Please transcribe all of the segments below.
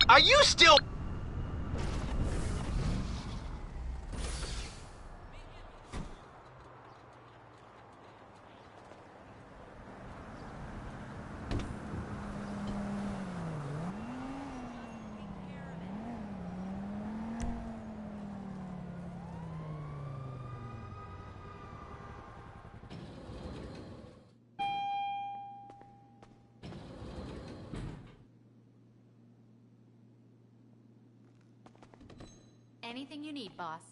Are you still... Anything you need, boss.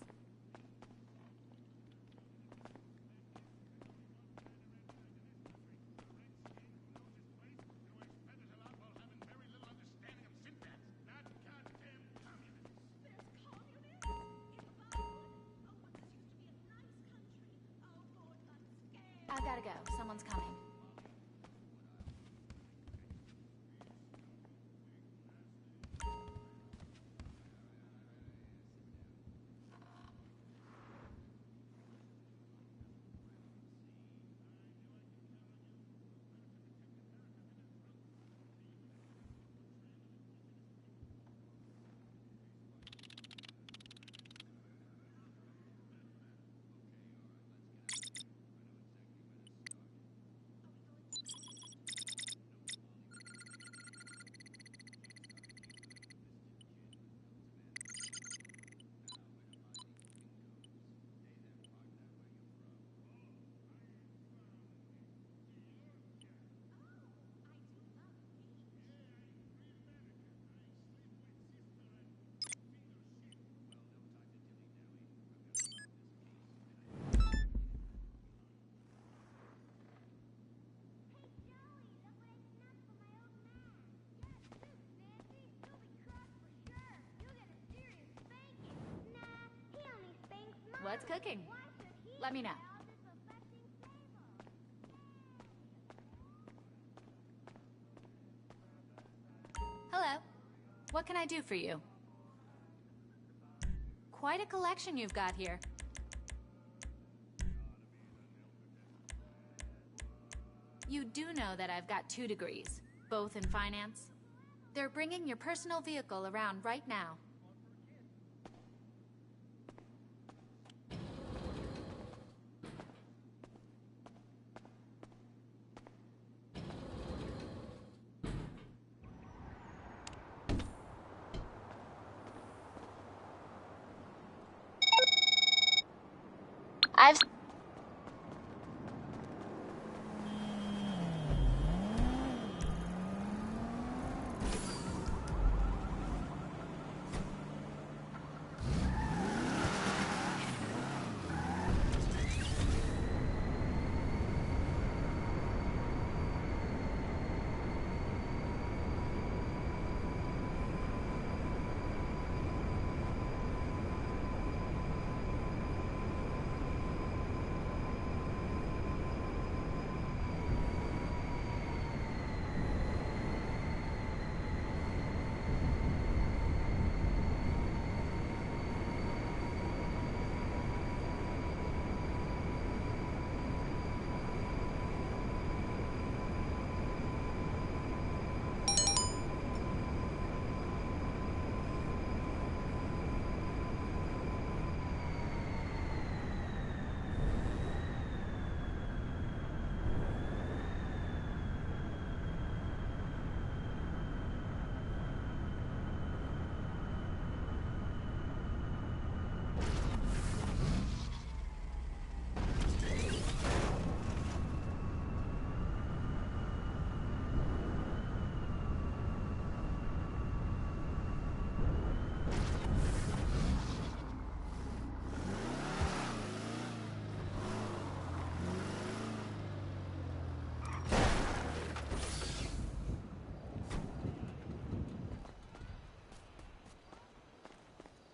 I've gotta go. Someone's coming. What's cooking? Let me know. Hello. What can I do for you? Quite a collection you've got here. You do know that I've got 2 degrees, both in finance. They're bringing your personal vehicle around right now. I've...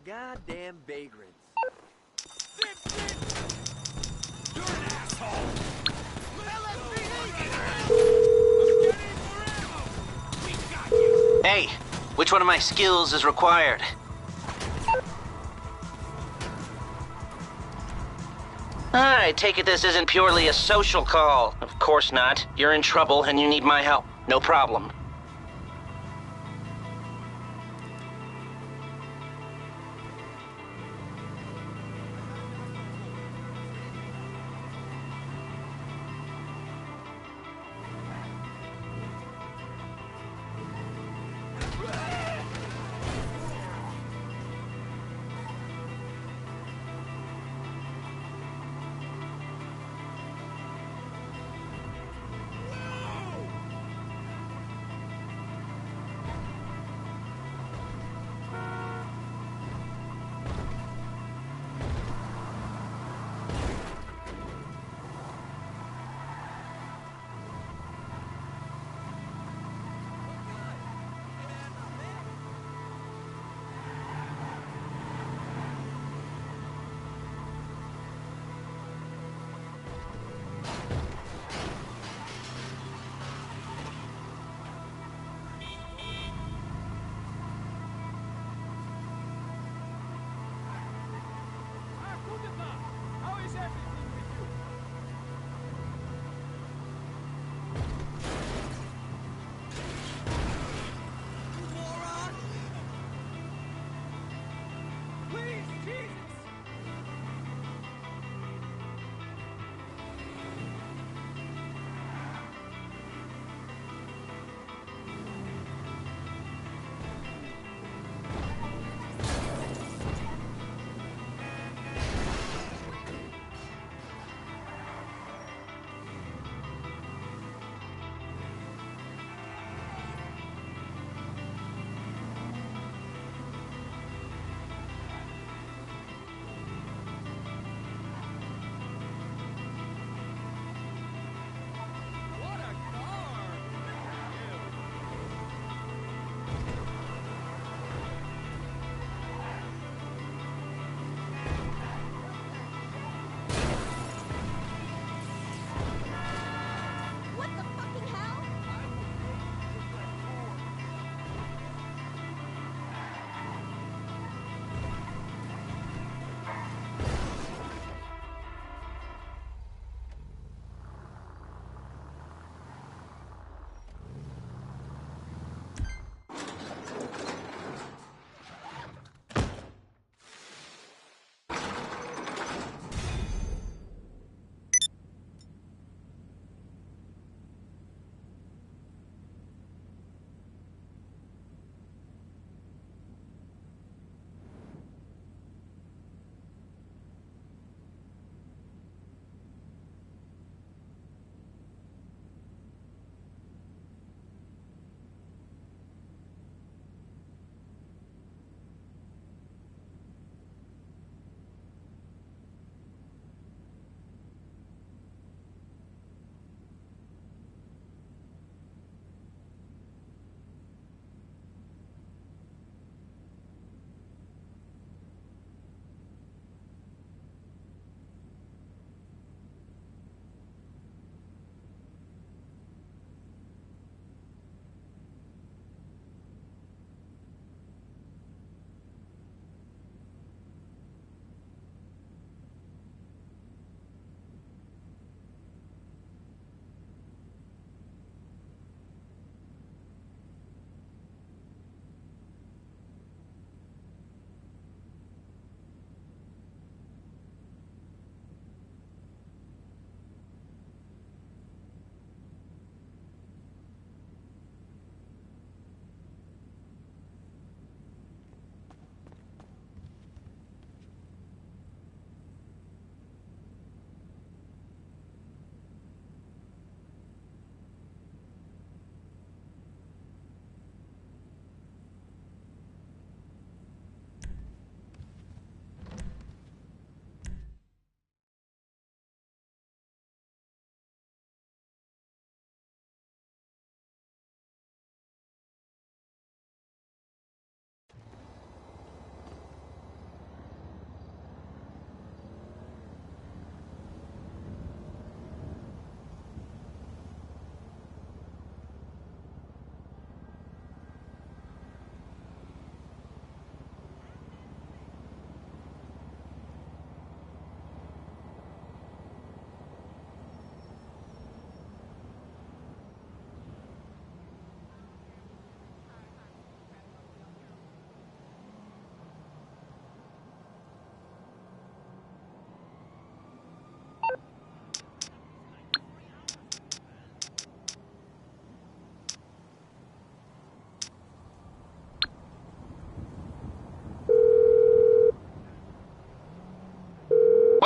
Goddamn vagrants. You're an asshole! Hey, which one of my skills is required? I take it this isn't purely a social call. Of course not. You're in trouble and you need my help. No problem.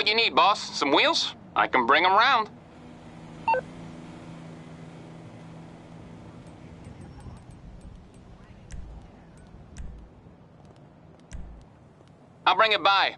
What you need, boss? Some wheels? I can bring them round. I'll bring it by.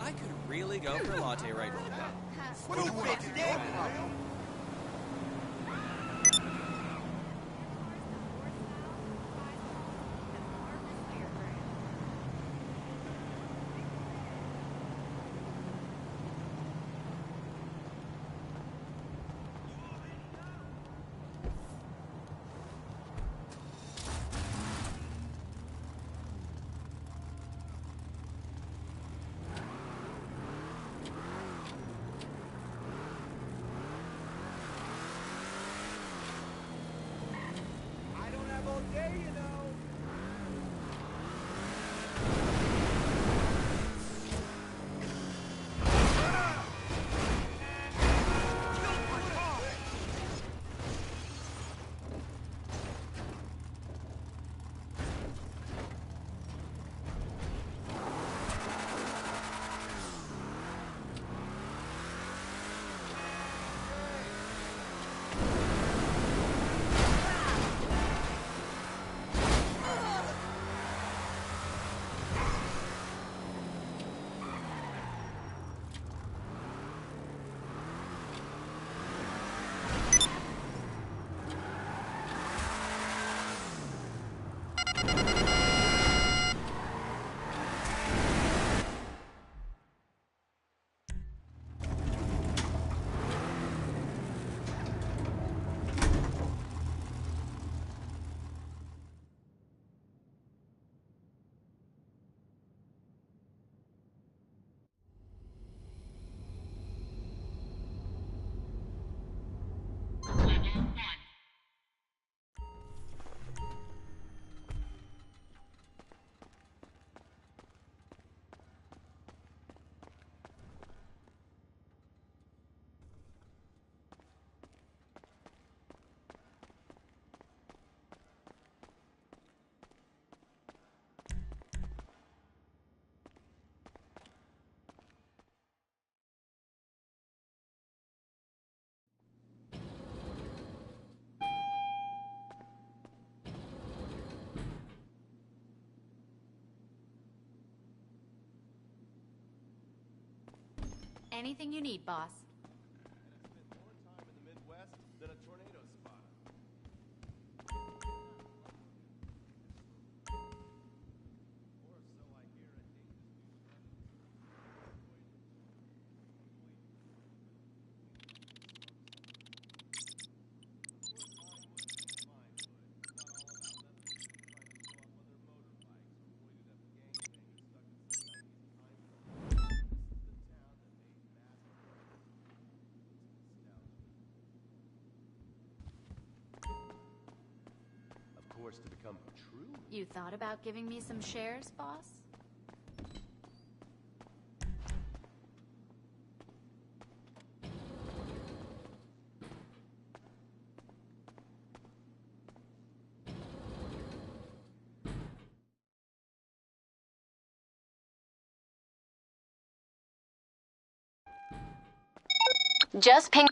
I could really go for a latte right now. Anything you need, boss. To become true. You thought about giving me some shares, boss? Just ping.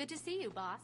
Good to see you, boss.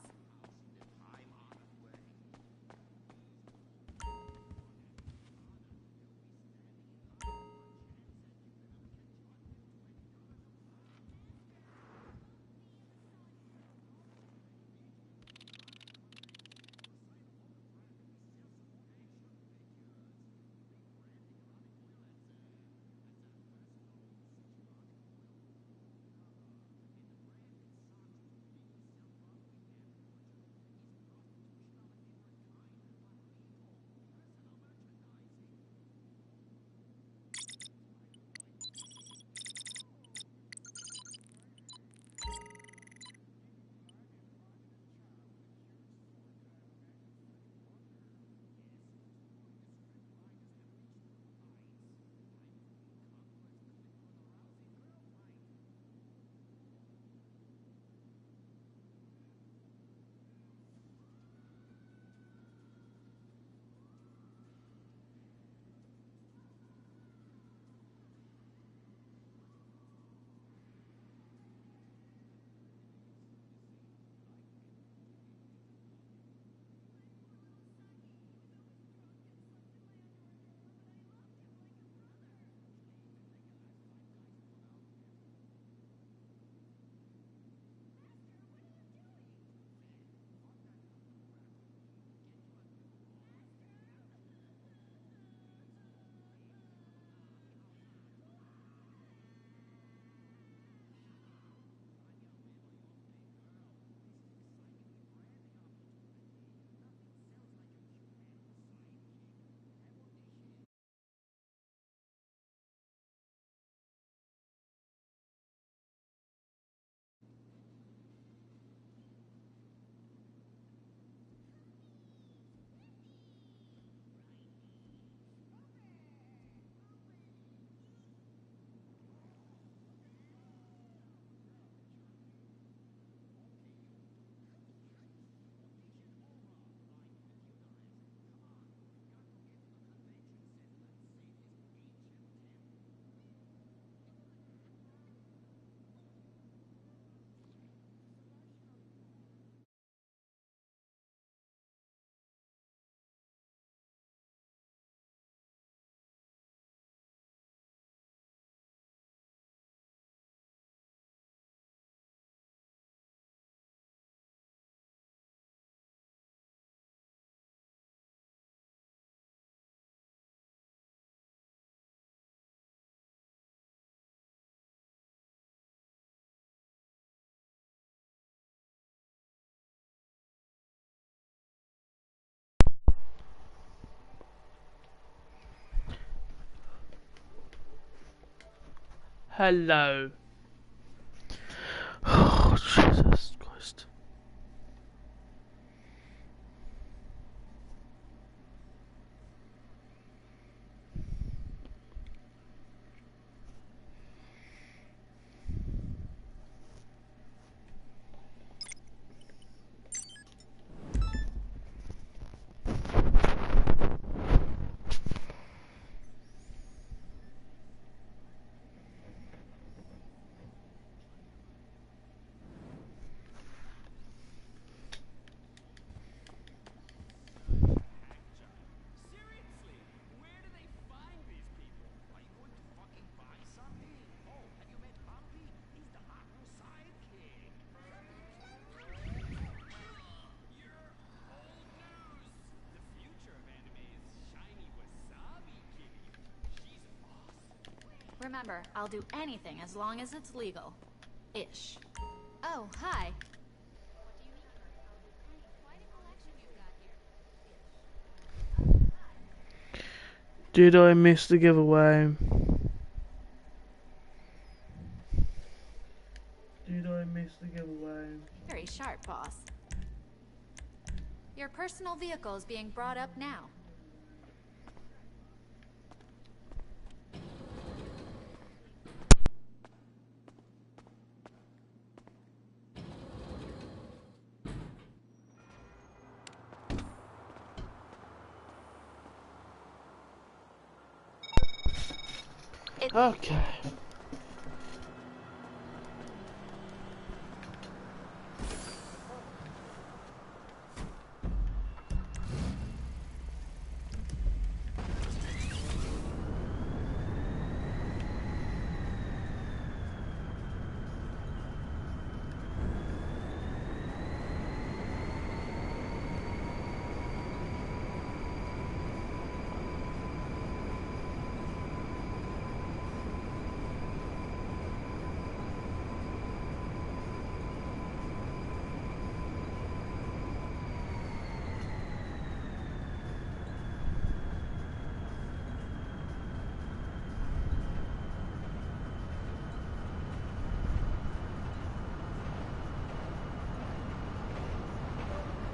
Hello. Oh, Jesus Christ. Seriously, where do they find these people? Are you going to fucking buy something? Oh, have you met Bumpy? He's the hot new sidekick. You're old news. The future of anime is shiny wasabi kitty. She's awesome. Remember, I'll do anything as long as it's legal. Ish. Oh, hi. Did I miss the giveaway? Did I miss the giveaway? Very sharp, boss. Your personal vehicle is being brought up now. Okay.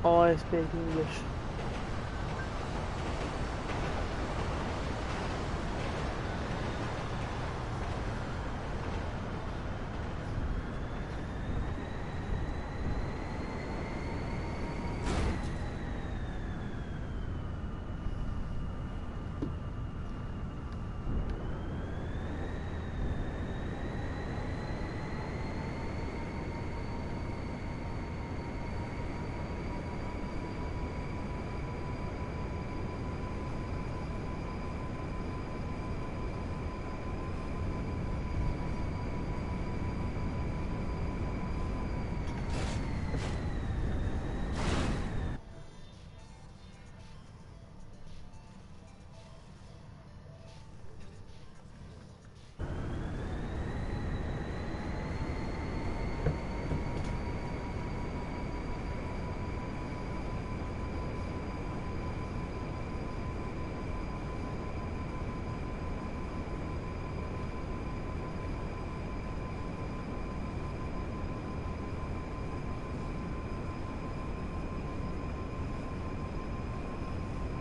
I speak English.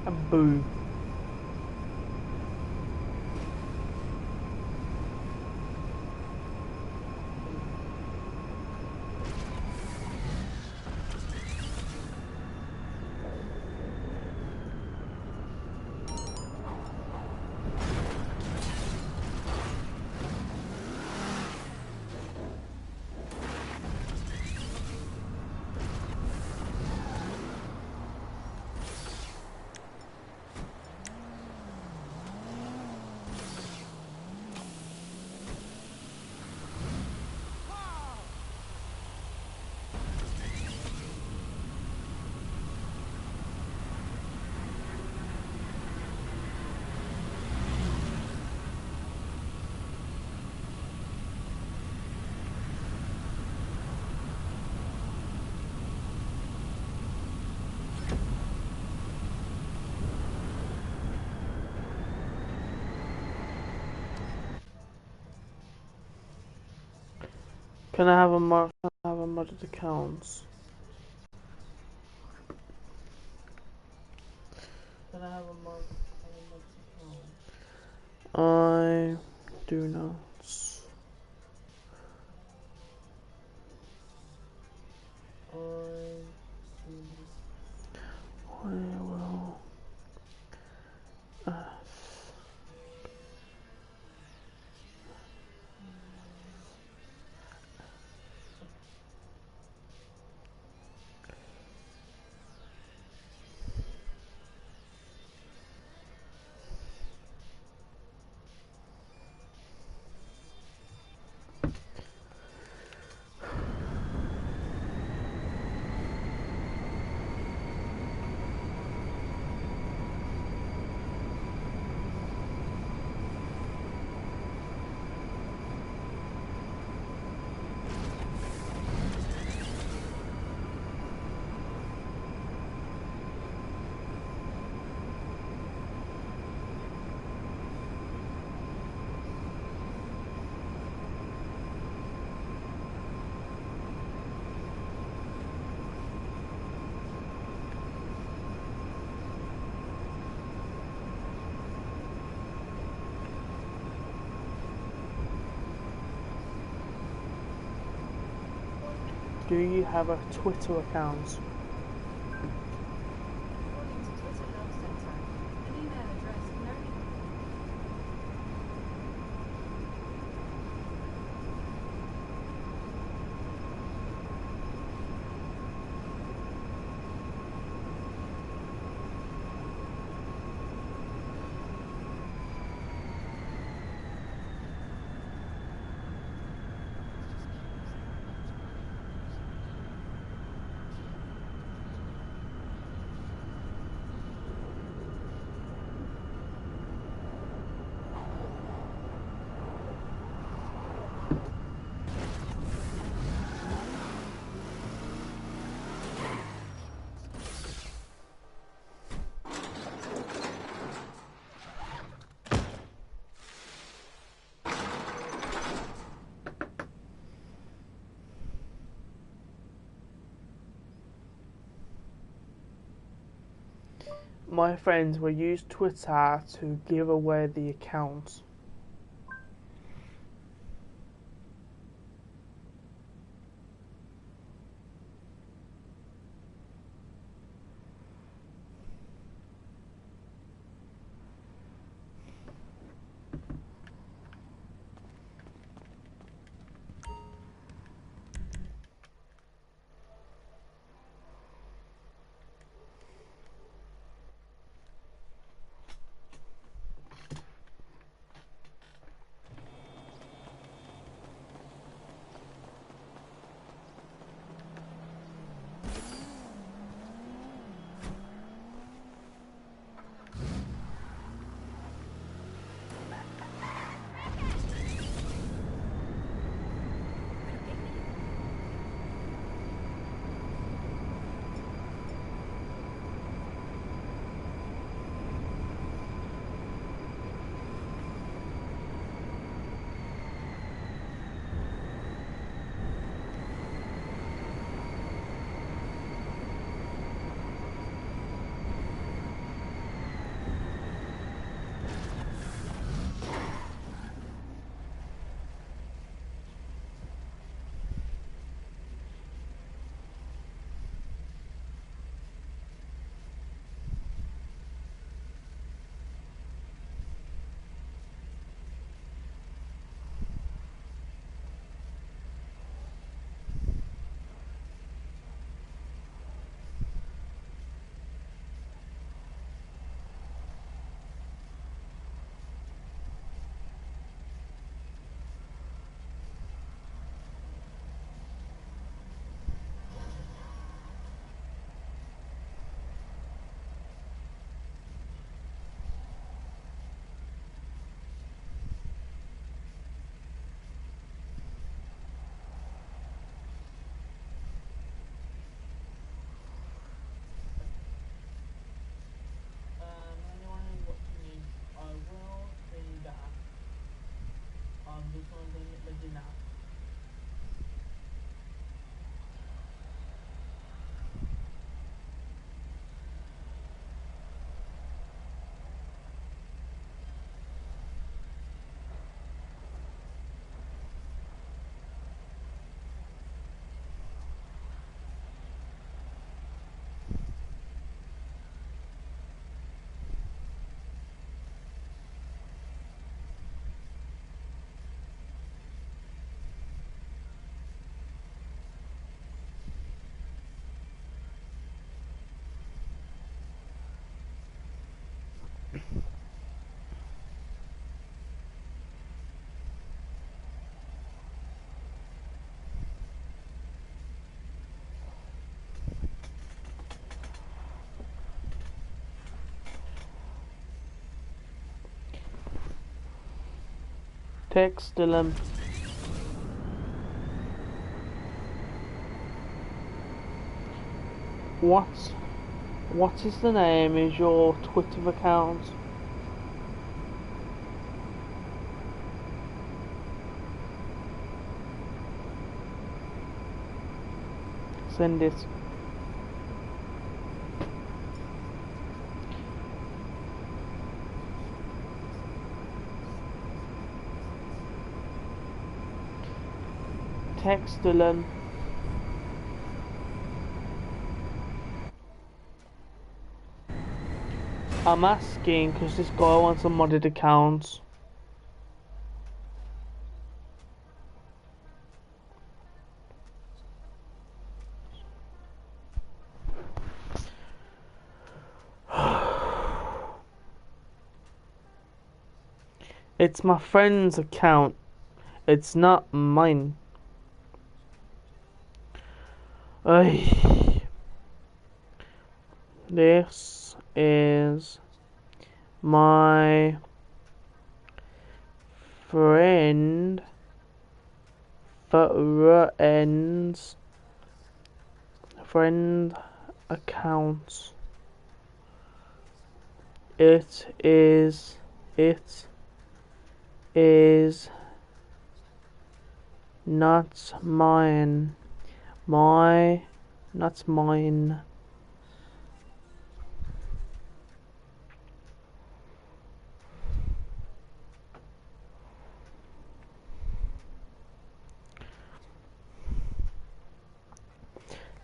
A boo. Can I have a modded accounts? Can I have a modded account? I do not. I will ask. Do you have a Twitter account? my friends will use Twitter to give away the accounts. Anyone who's watching this, I will be back. I'm just wondering if the dinner. Text Dylan. What is the name is your Twitter account? Send it. Text Dylan. I'm asking because this guy wants a modded account. It's my friend's account. It's not mine. Ay. This is my friend's friend account. It is not mine. Not mine.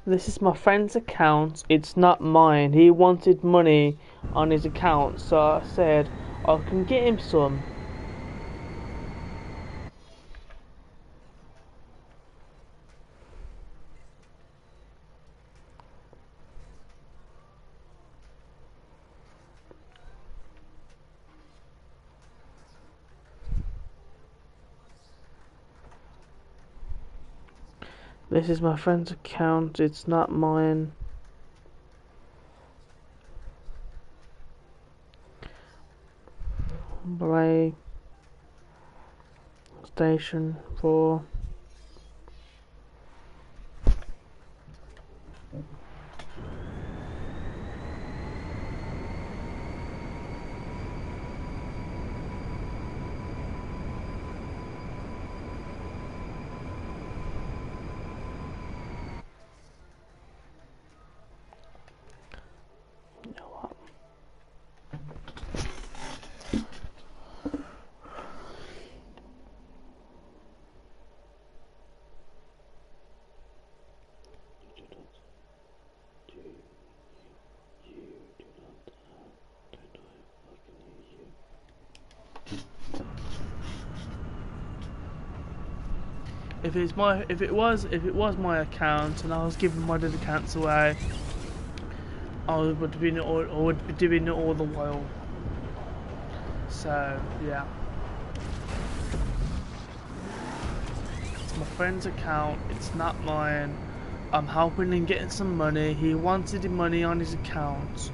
This is my friend's account. It's not mine. He wanted money on his account, so I said I can get him some. This is my friend's account, it's not mine. Play Station 4. If it was my account and I was giving modded accounts away, I would be doing it all the while. So yeah, it's my friend's account. It's not mine. I'm helping him getting some money. He wanted money on his account,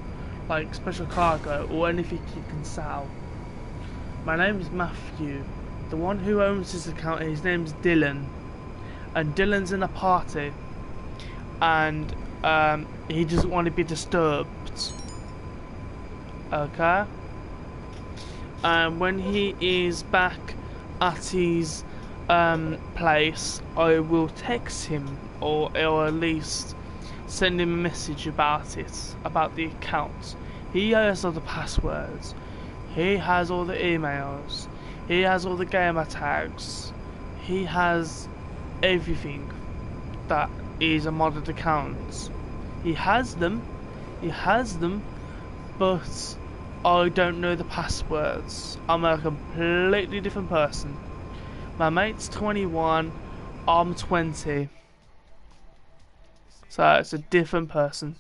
like special cargo or anything he can sell. My name is Matthew. The one who owns this account, his name's Dylan, and Dylan's in a party, and he doesn't want to be disturbed. Okay. And when he is back at his place, I will text him, or at least send him a message about it, about the account. He has all the passwords. He has all the emails. He has all the gamer tags. He has everything that is a modded account. He has them, but I don't know the passwords. I'm a completely different person. My mate's 21, I'm 20. So it's a different person.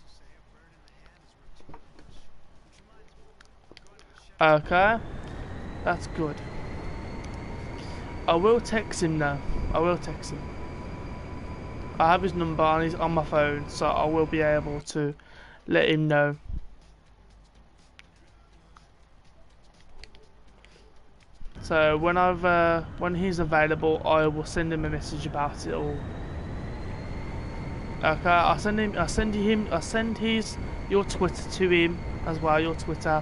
Okay, that's good. I will text him now. I will text him. I have his number and he's on my phone, so I will be able to let him know. So when he's available, I will send him a message about it all. Okay, I'll send your Twitter to him as well. Your Twitter.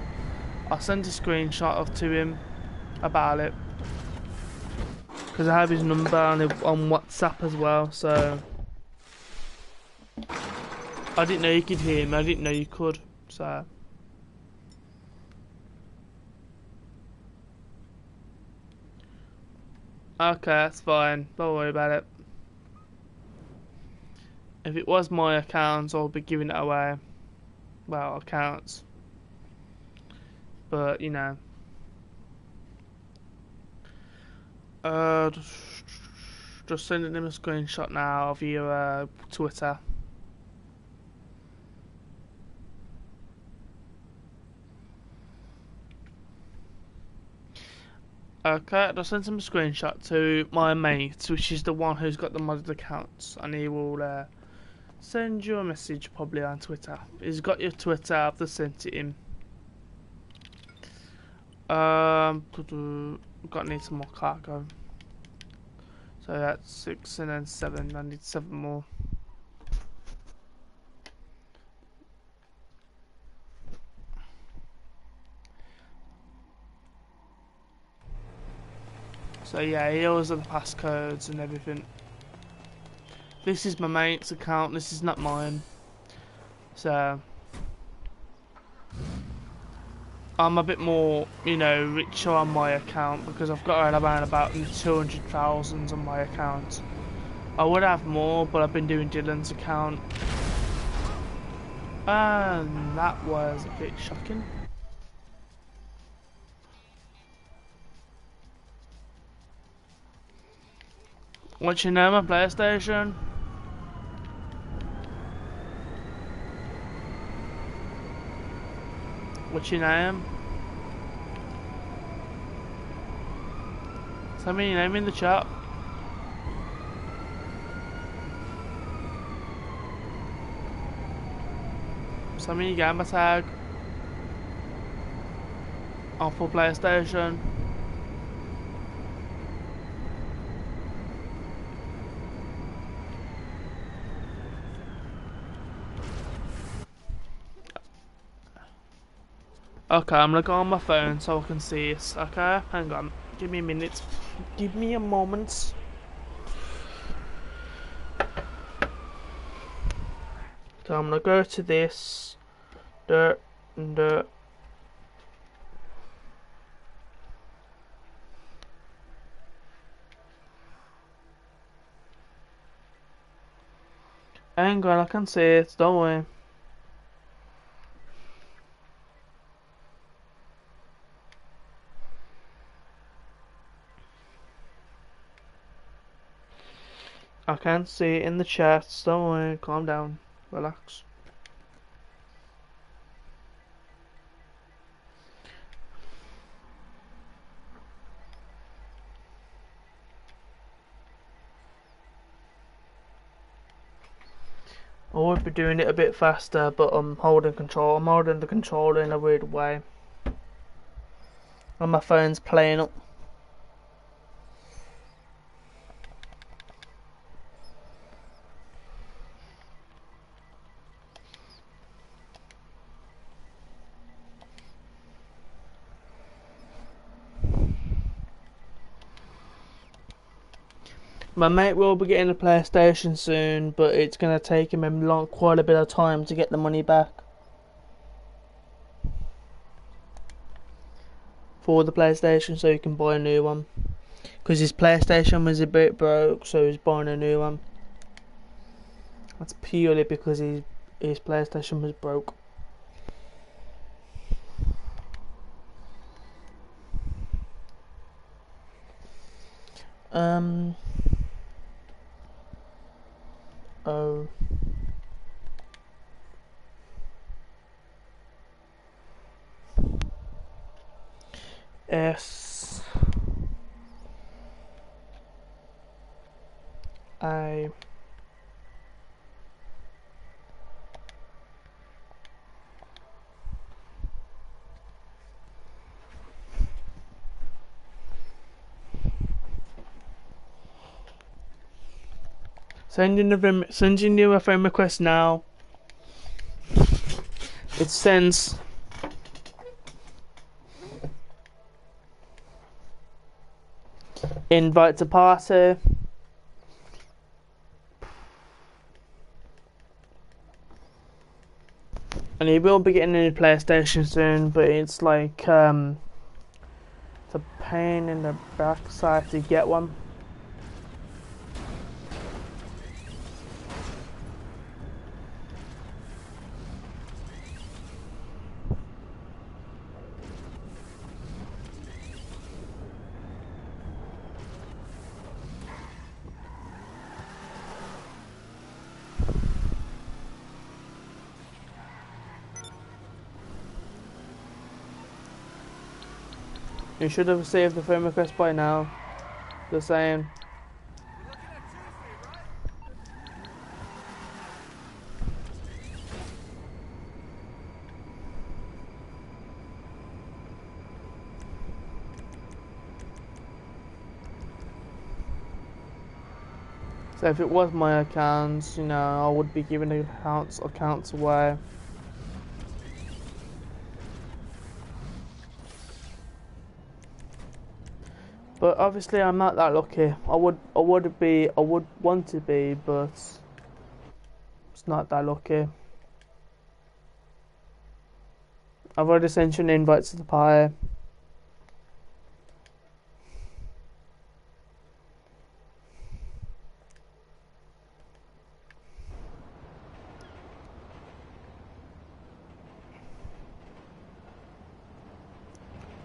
I'll send a screenshot to him about it, because I have his number on WhatsApp as well. So I didn't know you could hear me. I didn't know you could. So okay, that's fine. Don't worry about it. If it was my account, I'll be giving it away. Well, accounts. But, you know. Just sending him a screenshot now via Twitter. Okay, I'll send him a screenshot to my mate, which is the one who's got the modded accounts, and he will send you a message probably on Twitter. He's got your Twitter, I've just sent it him. Got to need some more cargo. So that's 6 and then 7. I need 7 more. So yeah, he always has the passcodes and everything. This is my mate's account. This is not mine. So I'm a bit more, you know, richer on my account because I've got around about 200,000 on my account. I would have more, but I've been doing Dylan's account And that was a bit shocking. What's your name on PlayStation? What's your name? Send me your name in the chat. Send me your gamer tag. On for PlayStation. Okay, I'm gonna go on my phone so I can see it. Okay, hang on. Give me a minute. Give me a moment. So I'm gonna go to this. Hang on, I can see it. Don't worry. I can see it in the chat. Don't worry. Calm down. Relax. I would be doing it a bit faster, but I'm holding control. I'm holding the controller in a weird way. And my phone's playing up. My mate will be getting a PlayStation soon, but it's going to take him quite a bit of time to get the money back for the PlayStation so he can buy a new one. Because his PlayStation was a bit broke, so he's buying a new one. That's purely because his PlayStation was broke. O S I sending you a friend request now. It sends. Invite to party. And he will be getting a new PlayStation soon, but it's like it's a pain in the backside to get one. You should have saved the friend request by now. Just saying. So if it was my accounts, you know, I would be giving the accounts away. But obviously I'm not that lucky. I would want to be, but it's not that lucky. I've already sent you an invite to the party.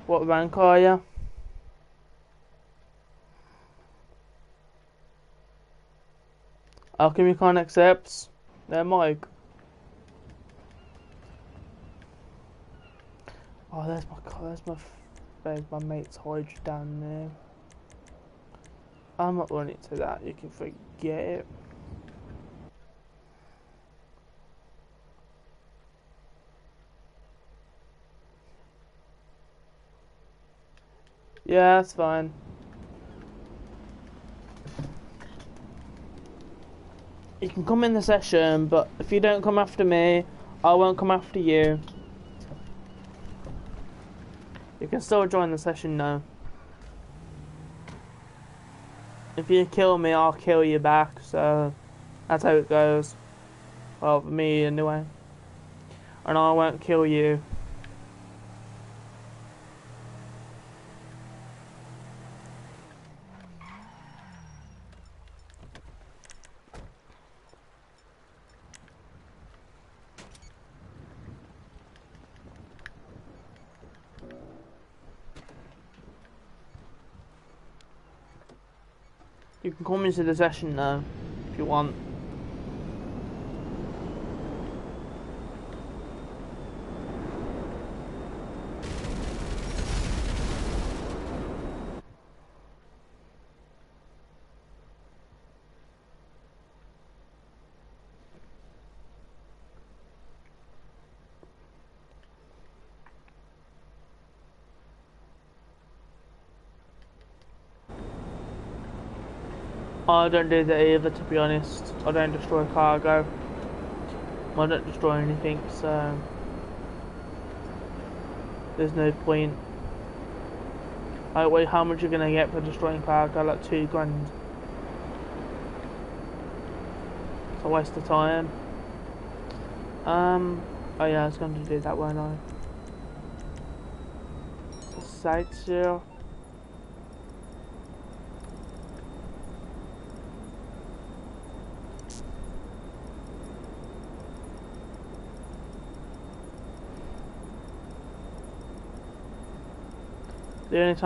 What rank are you? How come you can't accept their mic? Oh, there's my mate's hide down there. I'm not running to that. You can forget it. Yeah, that's fine. You can come in the session, but if you don't come after me, I won't come after you. You can still join the session now. If you kill me, I'll kill you back, so that's how it goes. Well, for me anyway. And I won't kill you. You can come into the session now, if you want. I don't do that either, to be honest. I don't destroy cargo. I don't destroy anything, so there's no point. Like, wait, how much are you gonna get for destroying cargo? Like 2 grand. It's a waste of time. Oh yeah, I was going to do that, weren't I? Sightseer. The only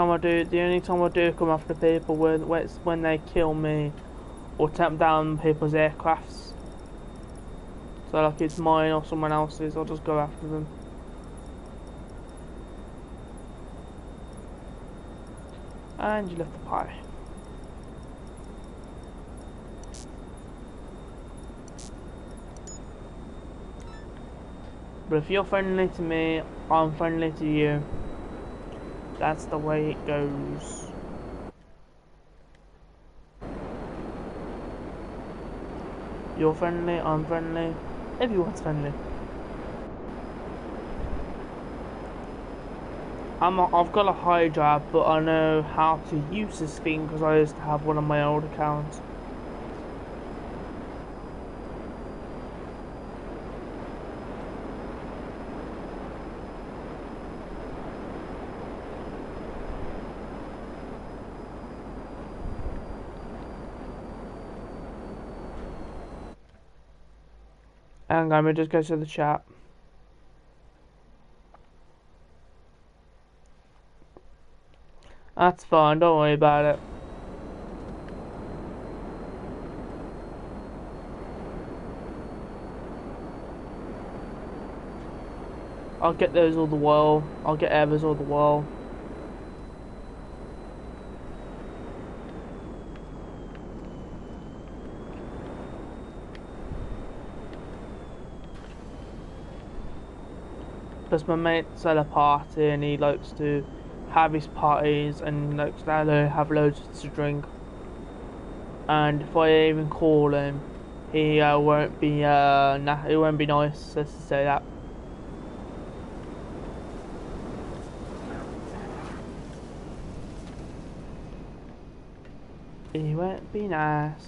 time I do come after people when they kill me or tap down people's aircrafts. So like it's mine or someone else's, I'll just go after them. And you left the pie. But if you're friendly to me, I'm friendly to you. That's the way it goes. You're friendly, I'm friendly, everyone's friendly. I've got a high job, but I know how to use this thing because I used to have one on my old account. Hang on, let me just go to the chat. That's fine, don't worry about it. I'll get those all the while. I'll get Evers all the while. Plus my mate's at a party and he likes to have his parties and likes to have loads to drink. And if I even call him, he won't be it won't be nice, let's just say that. He won't be nice.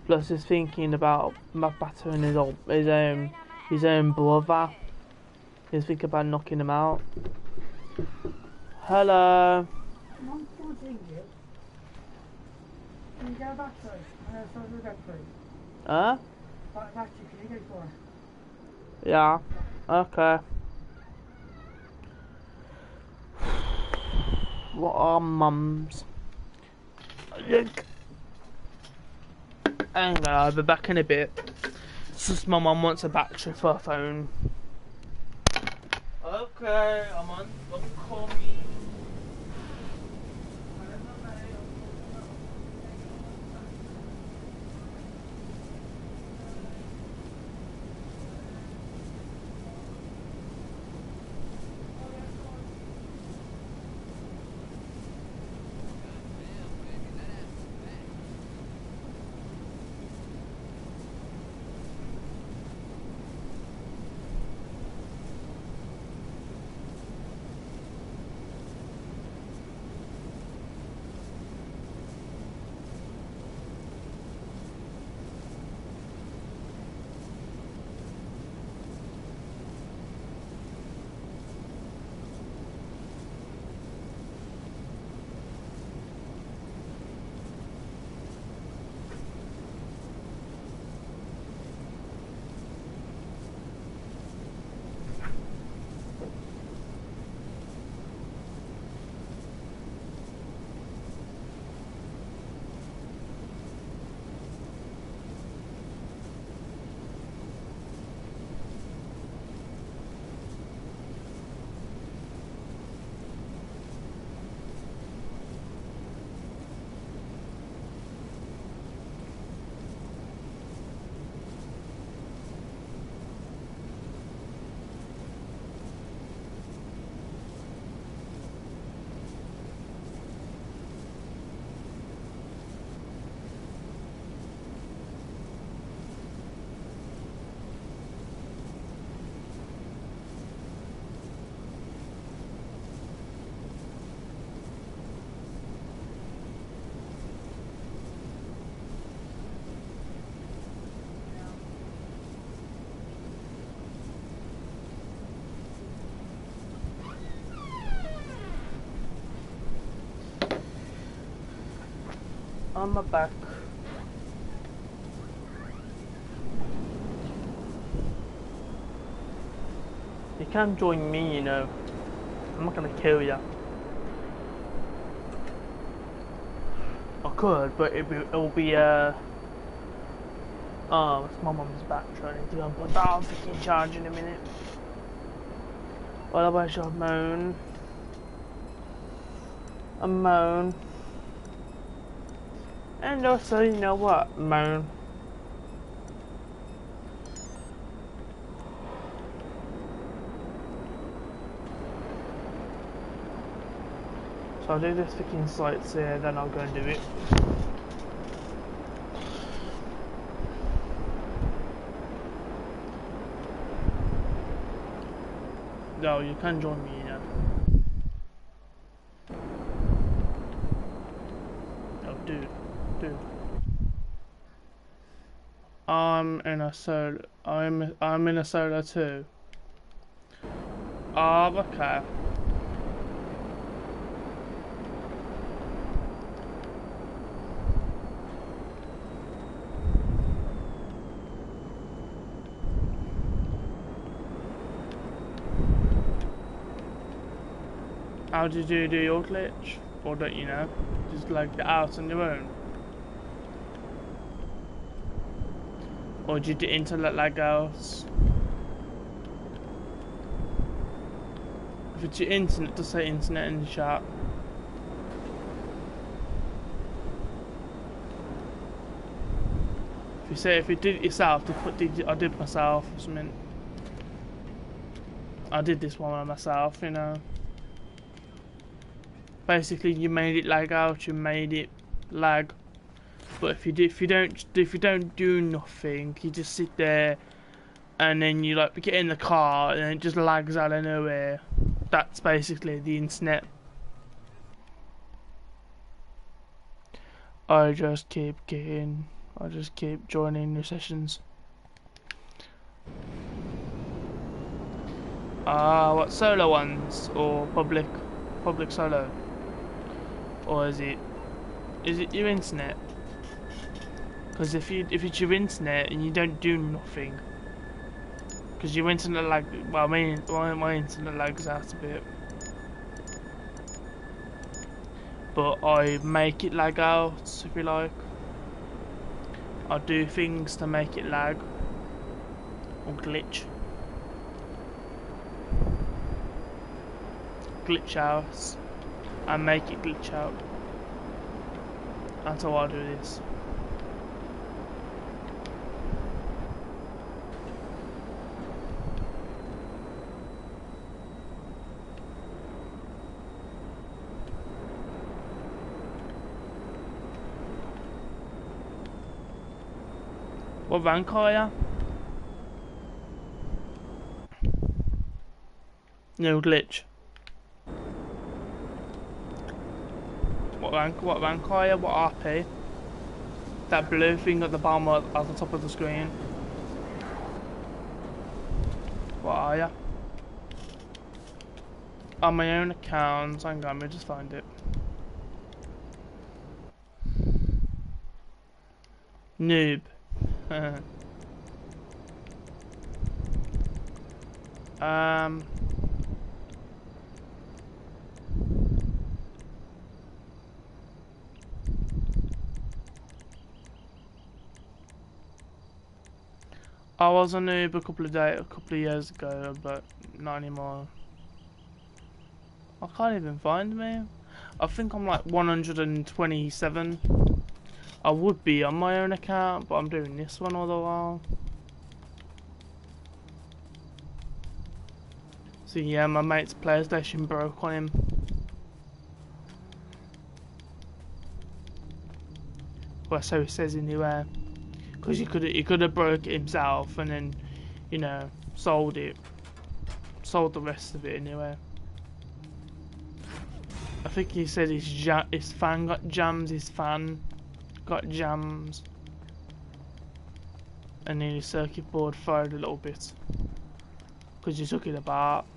Plus, he's thinking about battering his own brother. He's thinking about knocking him out. Hello. you get a battery? I know someone will get free. Huh? That battery, can you get it for her? Yeah. Okay. What are mums? Look. Hang on, I'll be back in a bit. It's just my mum wants a battery for her phone. Okay, I'm on. Don't call me. On my back. You can join me, you know. I'm not gonna kill you. I could, but it'll be oh, it's my mum's battery. I need to go and put that on freaking charge in a minute. What about your moan? A moan. And also, you know what? Moan. So I'll do this freaking sites here, then I'll go and do it. No, you can join me, yeah. Oh, dude. I'm in a solo too. Oh, okay. How did you do your glitch? Or don't you know? Just like get out on your own? Or did you do internet lag outs? If it's your internet, just say internet in the chat. If you say if you did it yourself, I did myself or something. I did this one by myself, you know. Basically, you made it lag out, you made it lag. But if you don't do nothing, you just sit there, and then you like get in the car, and it just lags out of nowhere. That's basically the internet. I just keep joining new sessions. What solo ones or public solo? Or is it your internet? Because if it's your internet and you don't do nothing, because your internet lag, well, my internet lags out a bit, but I make it lag out if you like. I do things to make it lag or glitch out and make it glitch out. That's how I do this. What rank are ya? No glitch. What rank are ya? What RP? That blue thing at the bottom at the top of the screen. What are ya? On my own account, hang on, let me just find it. Noob. I was a noob a couple of years ago, but not anymore. I can't even find me. I think I'm like 127. I would be on my own account, but I'm doing this one all the while. So yeah, my mate's PlayStation broke on him. Well, so he says anyway. Because he could have broke it himself and then, you know, sold the rest of it anyway. I think he said his fan got jams. His fan got jams, and then his circuit board fired a little bit because he took it apart.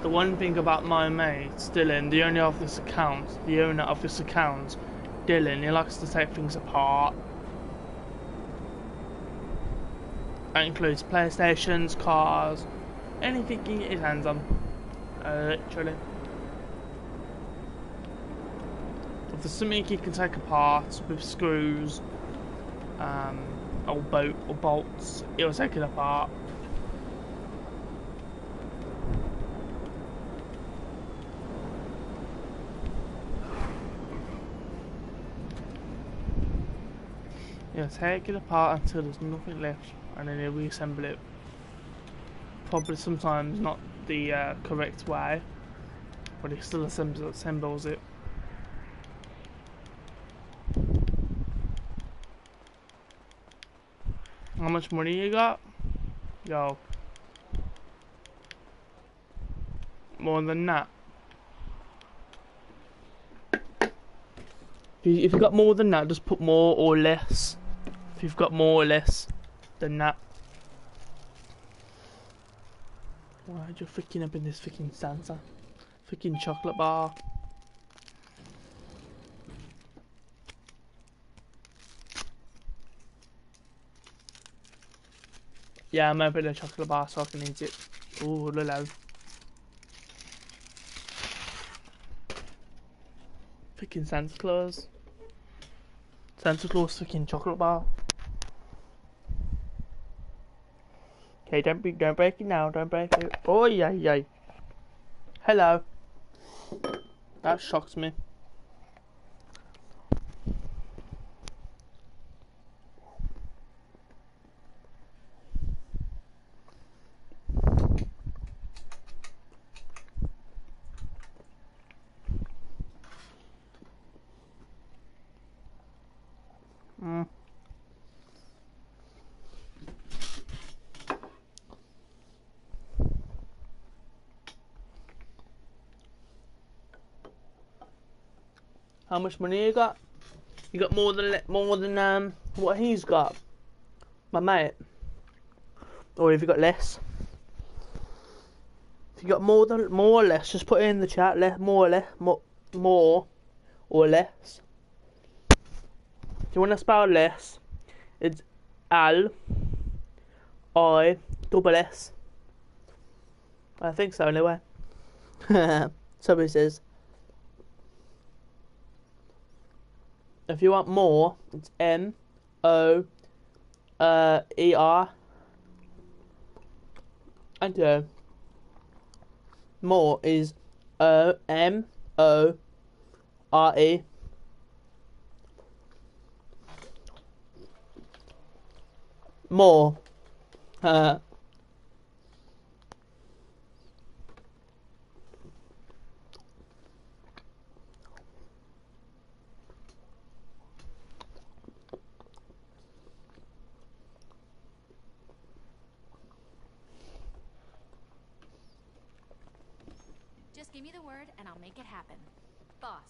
The one thing about my mate, Dylan, the owner of this account, Dylan, he likes to take things apart. That includes PlayStations, cars, anything he can get his hands on. Literally. If there's something he can take apart with screws, or bolts, he'll take it apart. He'll take it apart until there's nothing left, and then he'll reassemble it. Probably sometimes not the correct way, but he still assembles it. How much money you got? Yo. More than that. If you've got more than that, just put more or less. If you've got more or less than that. Why'd you freaking up in this freaking Santa? Freaking chocolate bar. Yeah, I'm opening a chocolate bar so I can eat it. Ooh, hello. Freaking Santa Claus. Santa Claus freaking chocolate bar. Okay, don't break it now, don't break it. Oh yeah. Hello. That shocks me. How much money you got? You got more than what he's got, my mate. Or have you got less? If you got more or less, just put it in the chat. More or less. If you want to spell less, it's L-I-double-S. I think so anyway. Somebody says. If you want more, it's M-O-E-R. And more is M-O-R-E. More. Just give me the word and I'll make it happen. Boss.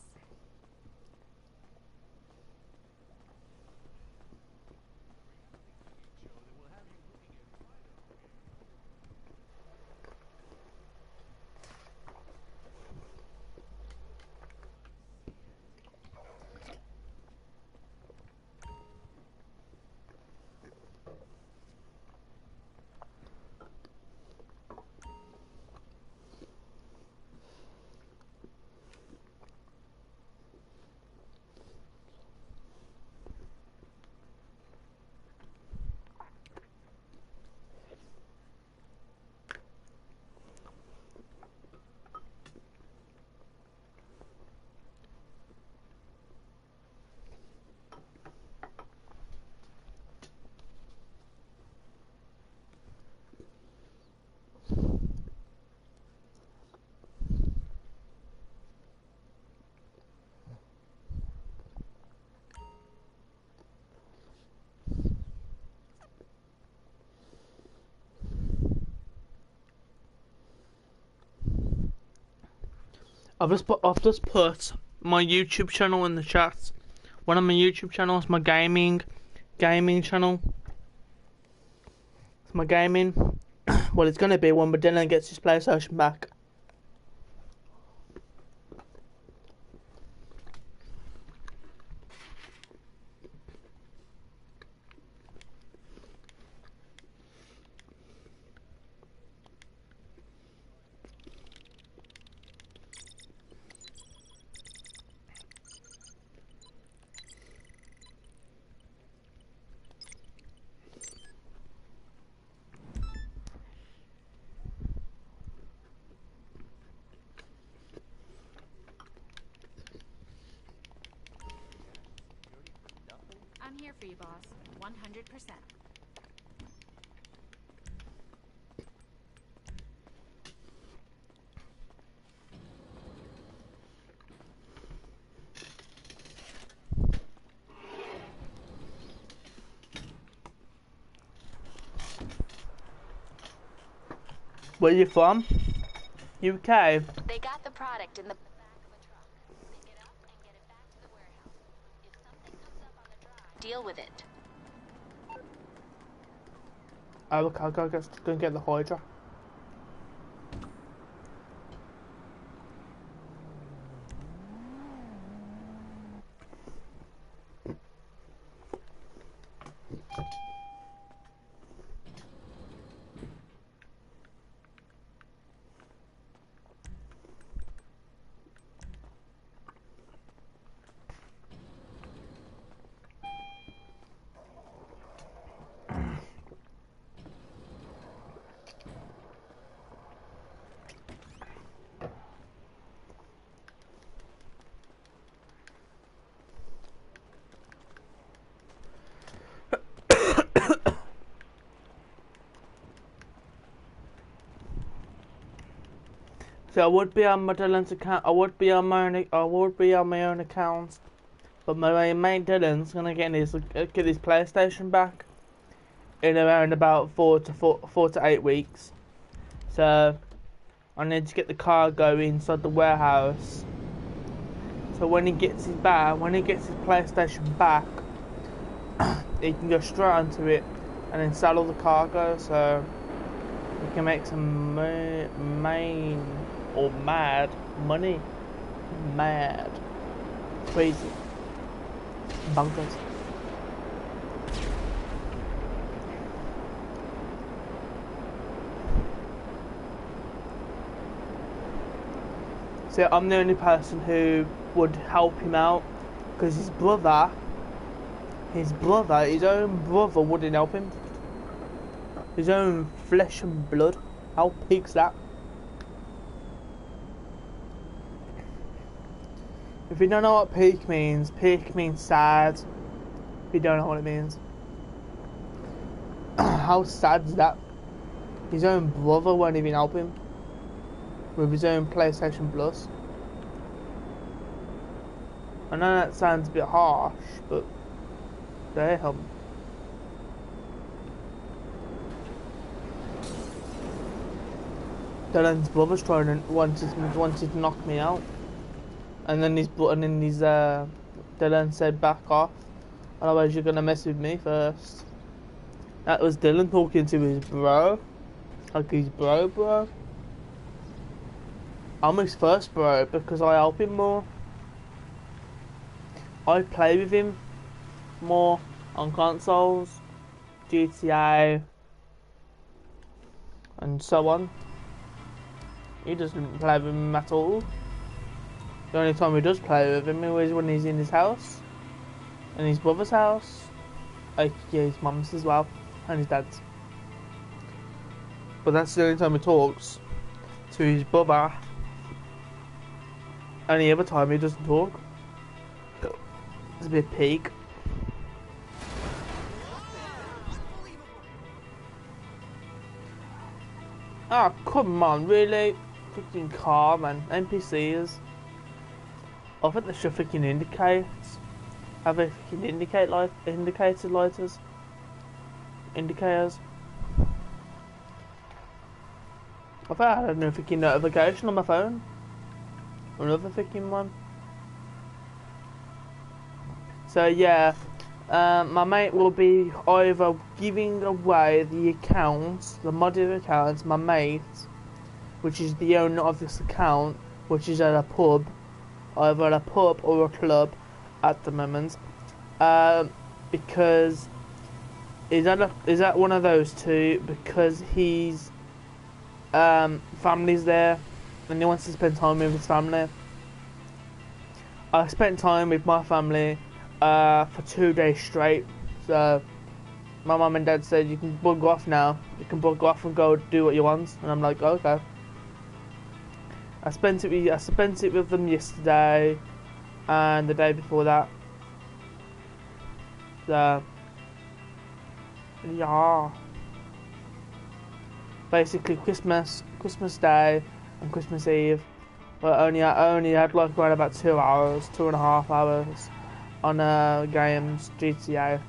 I've just put my YouTube channel in the chat. One of my YouTube channels, my gaming channel. It's my gaming. Well, it's gonna be when Dylan gets his PlayStation back. I'm here for you, boss. 100%. Where you from? UK. They got the product in the back of a truck. Pick it up and get it back to the warehouse. If something comes up on the drive, deal with it. I'll go and get the Hydra. So I would be on my Dylan's account. I would be on my own account, but my mate Dylan's gonna get his PlayStation back in around about 4 to 8 weeks. So I need to get the car going inside the warehouse So when he gets his PlayStation back, he can go straight onto it and then sell all the cargo. So he can make some mad money. Mad, crazy, bonkers. So I'm the only person who would help him out, because his own brother wouldn't help him. His own flesh and blood. How pig's that? If you don't know what peak means sad. If you don't know what it means. How sad is that? His own brother won't even help him with his own PlayStation Plus. I know that sounds a bit harsh, but damn. Dylan's brother's wanted to knock me out, and then Dylan said back off. Otherwise, you're gonna mess with me first. That was Dylan talking to his bro, like his bro. I'm his first bro because I help him more. I play with him more on consoles, GTA, and so on. He doesn't play with him at all. The only time he does play with him is when he's in his house, in his brother's house, like his mum's as well, and his dad's. But that's the only time he talks to his brother. Any other time he doesn't talk. It's a bit peak. Oh, come on, really? Freaking car, man. NPCs. I think they should freaking indicate. Have they freaking indicated lighters? Indicators. I thought I had a freaking notification on my phone. Another freaking one. So yeah, my mate will be either giving away the accounts, the modded accounts, my mate, which is the owner of this account, which is at a pub, either at a pub or a club at the moment, because is that one of those two, because he's family's there and he wants to spend time with his family. I spent time with my family for 2 days straight. So my mum and dad said, you can bug off now. You can bug off and go do what you want. And I'm like, okay. I spent it with them yesterday and the day before that. So yeah. Basically Christmas Day and Christmas Eve. But I only had like around about 2 hours, 2.5 hours on games, GTA.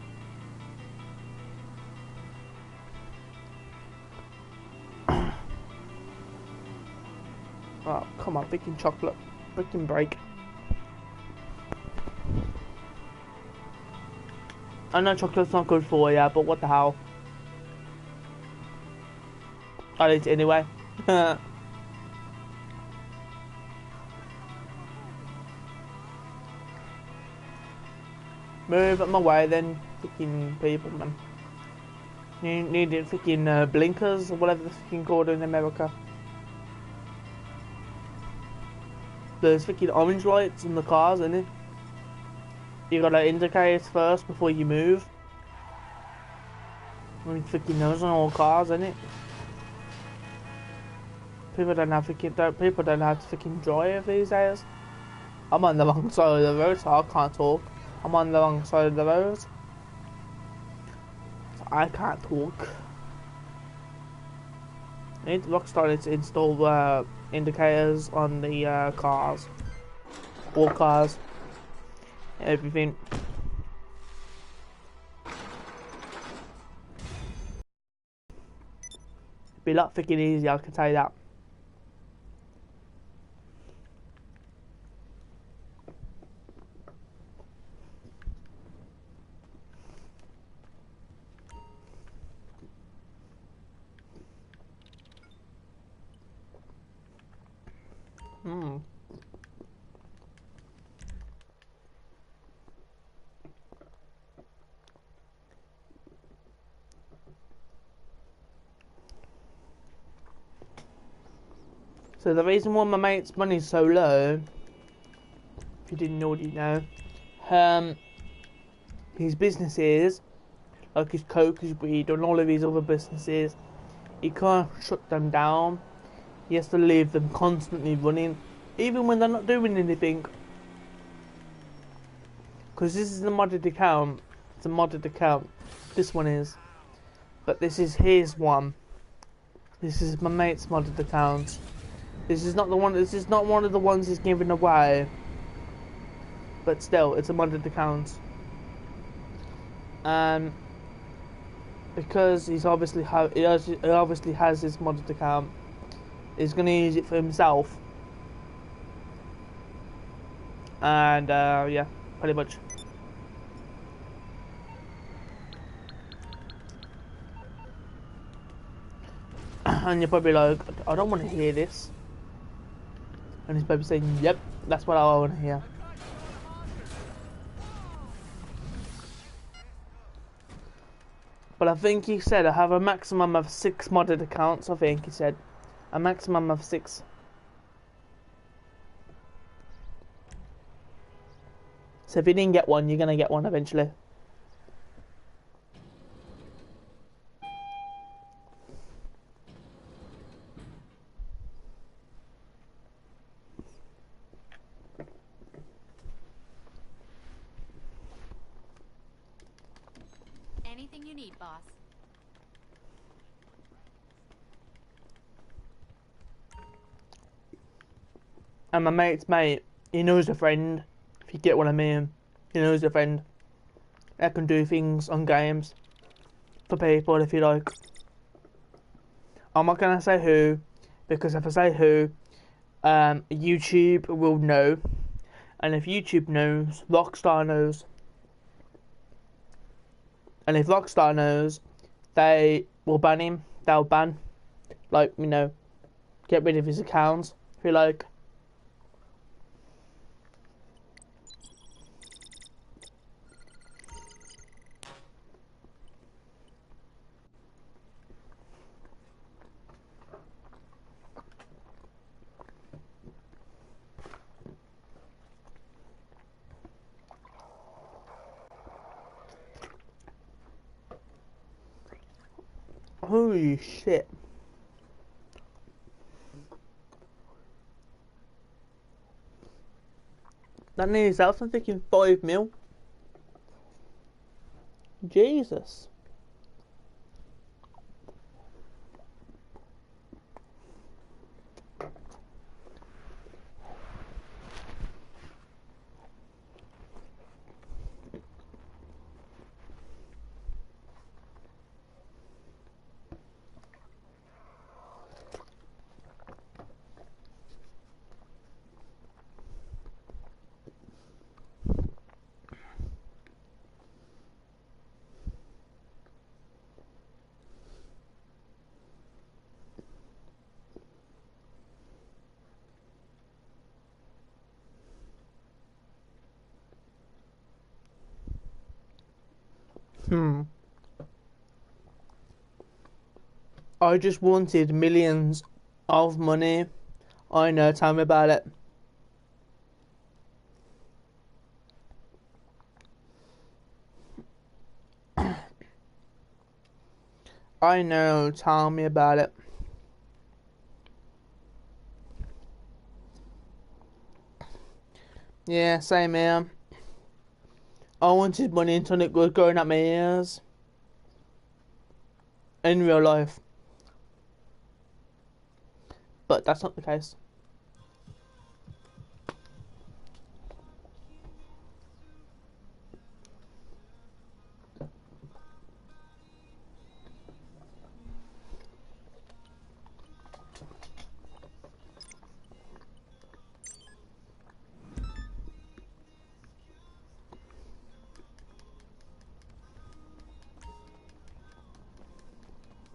Oh, come on, freaking chocolate. Freaking break. I know chocolate's not good for you, but what the hell. I'll eat it anyway. Move out my way then, freaking people, man. You need freaking blinkers or whatever they're freaking called in America. There's freaking orange lights in the cars, isn't it? You gotta indicate first before you move. I mean, freaking those on all cars, isn't it? People don't have to freaking drive these days. I'm on the wrong side of the road, so I can't talk. I'm on the wrong side of the road, so I can't talk. I need Rockstar to install indicators on the cars, all cars, everything. Be a lot freaking easy, I can tell you that. So the reason why my mate's money's so low, if you didn't already know, his businesses, like his coke, his weed, and all of his other businesses, he can't shut them down. He has to leave them constantly running, even when they're not doing anything. Because this is a modded account. It's a modded account. This one is. But this is his one. This is my mate's modded account. This is not the one. This is not one of the ones he's giving away. But still, it's a modded account. Because he's obviously he obviously has this modded account, he's gonna use it for himself. And yeah, pretty much. And you're probably like, I don't want to hear this. And he's probably saying, yep, that's what I want to hear. But I think he said I have a maximum of 6 modded accounts. I think he said a maximum of 6. So if you didn't get one, you're gonna get one eventually. Anything you need, boss. And my mate's mate, he knows a friend, if you get what I mean. He knows a friend that can do things on games for people if you like. I'm not gonna say who, because if I say who, YouTube will know. And if YouTube knows, Rockstar knows. And if Rockstar knows, they will ban him. They'll ban, like, you know, get rid of his accounts, if you like. Holy shit. That nearly sells, I'm thinking 5 mil. Jesus. I just wanted millions of money. I know, tell me about it. I know, tell me about it. Yeah, same here. I wanted money until it was going up my ears. In real life. But that's not the case.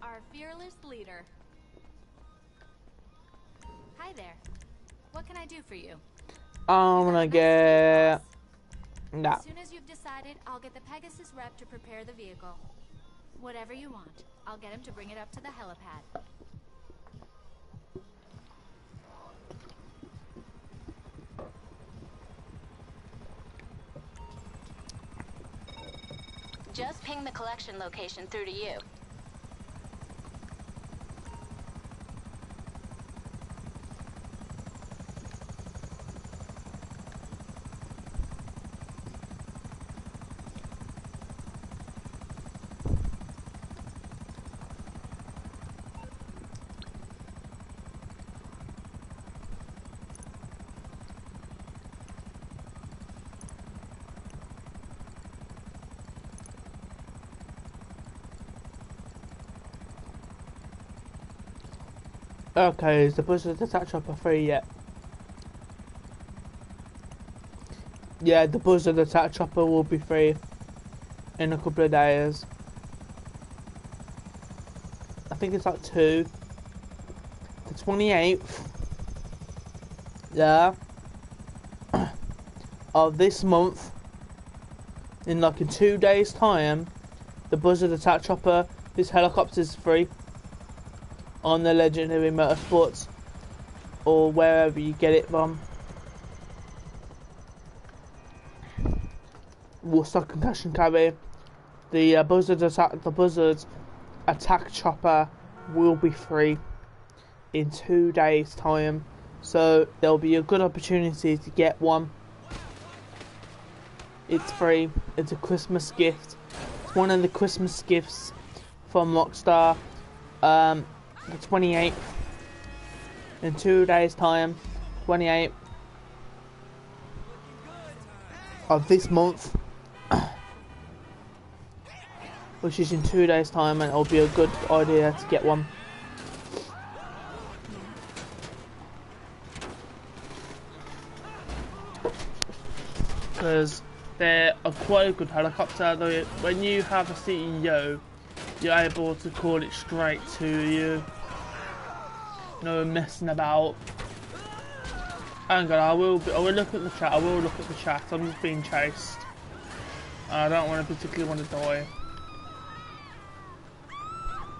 Our fearless leader. Hi there. What can I do for you? I'm gonna get... Nah. As soon as you've decided, I'll get the Pegasus rep to prepare the vehicle. Whatever you want. I'll get him to bring it up to the helipad. Just ping the collection location through to you. Okay, is the Buzzard Attack Chopper free yet? Yeah, the Buzzard Attack Chopper will be free in a couple of days. I think it's like 2. The 28th. Yeah. Of this month. In like in 2 days time. The Buzzard Attack Chopper, this helicopter's free. On the Legendary Motorsports. Or wherever you get it from. Woodstock and Cash and Carry. The Buzzard Attack Chopper will be free in 2 days time, so there'll be a good opportunity to get one. It's free. It's a Christmas gift. It's one of the Christmas gifts from Rockstar. The 28th in 2 days time, 28th of this month, which is in 2 days time, and it'll be a good idea to get one. Because they're quite a good helicopter. Though when you have a CEO, you're able to call it straight to you. No messing about. Hang on, I will look at the chat. I will look at the chat. I'm just being chased. I don't want to particularly want to die.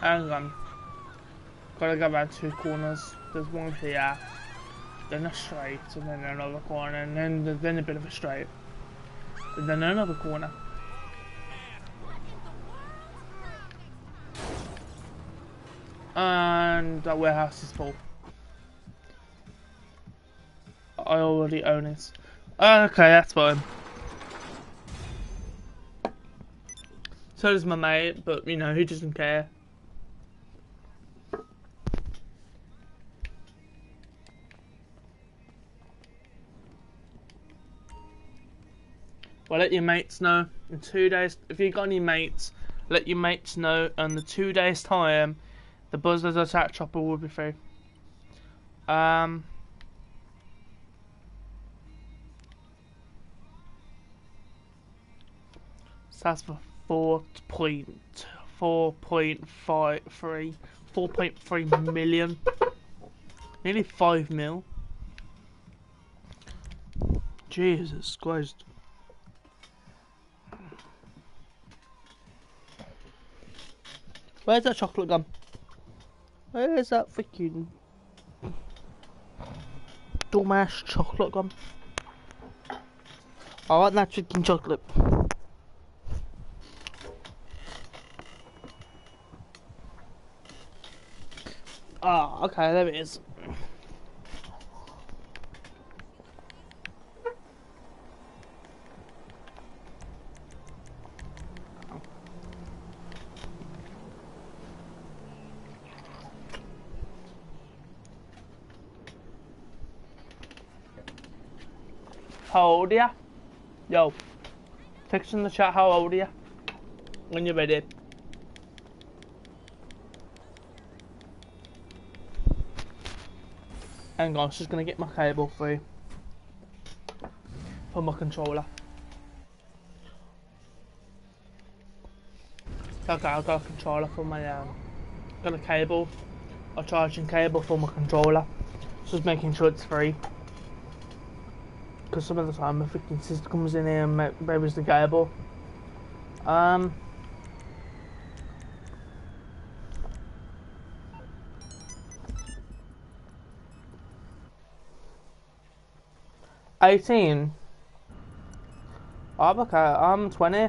Hang on. Gotta go around 2 corners. There's one here, then a straight, and then another corner, and then a bit of a straight, and then another corner. And that warehouse is full. I already own it. Okay, that's fine. So does my mate, but you know, who doesn't care? Well, let your mates know in 2 days. If you got any mates, let your mates know. In the 2 days time, the Buzzard Attack Chopper will be free. So that's for 4.3 million, nearly 5 mil. Jesus Christ. Where's that chocolate gum? Where's that freaking dumbass chocolate gum? I want that freaking chocolate. Ah, okay, there it is. How old are ya? Yo, text in the chat, how old are ya? When you're ready. Hang on, I was just gonna get my cable free for my controller. Okay, I've got a controller for my got a cable, a charging cable for my controller. Just making sure it's free. Because some of the time my freaking sister comes in here and buries the cable. 18. Oh, okay, I'm 20.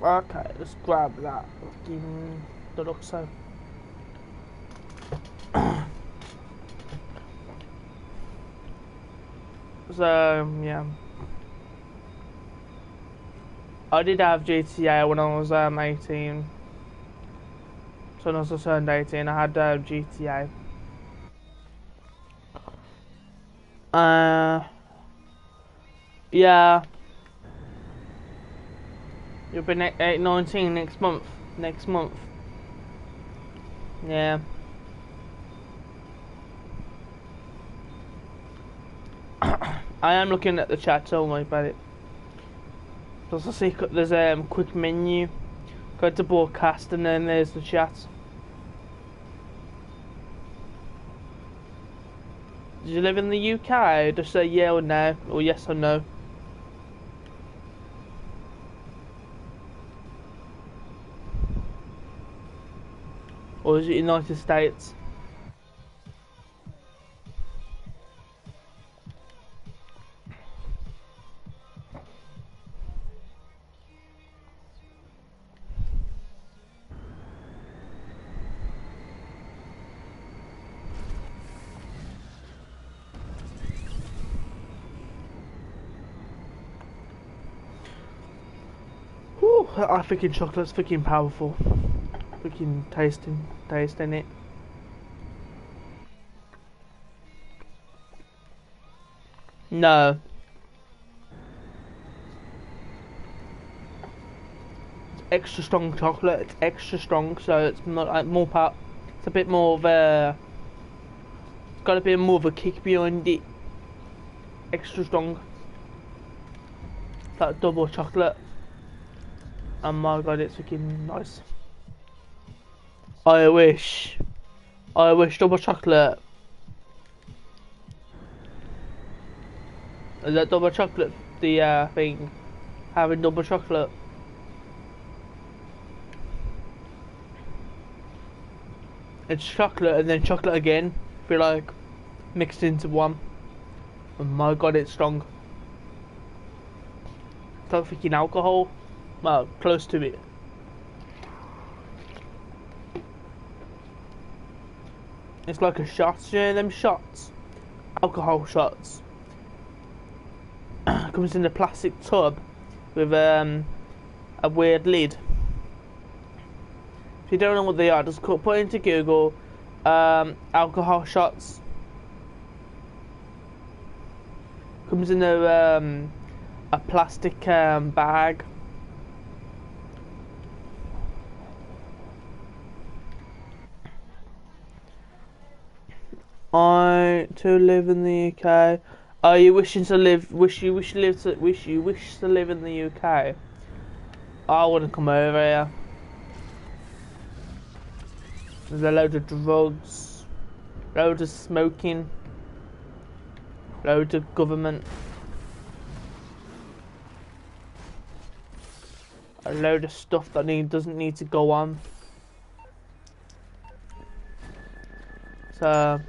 Okay, let's grab that fucking Deluxo. So, yeah. I did have GTA when I was 18. So when I was turned 18, I had GTA. Yeah. You'll be 19 next month. Next month. Yeah. I am looking at the chat, don't worry about it. Plus I see there's a quick menu. Go to broadcast and then there's the chat. Do you live in the UK? Just say yeah or no, or yes or no. Or is it United States? Whew, I think chocolate's freaking powerful. Freaking tasting it. No. It's extra strong chocolate. It's extra strong, so it's not like more part. It's a bit more of a. It's got a bit more of a kick behind it. Extra strong. It's like double chocolate. Oh my god, it's freaking nice. I wish double chocolate. Is that double chocolate the thing? Having double chocolate. It's chocolate and then chocolate again. Feel like mixed into one. Oh my god, it's strong. It's like freaking alcohol. Well, close to it. It's like a shot, you know them shots? Alcohol shots. Comes in a plastic tub with a weird lid. If you don't know what they are, just put into Google alcohol shots. Comes in a plastic bag. To live in the UK. Are you wishing to live? Wish you wish to live in the UK? I wouldn't come over here. There's a load of drugs, loads of smoking, loads of government, a load of stuff that doesn't need to go on. So.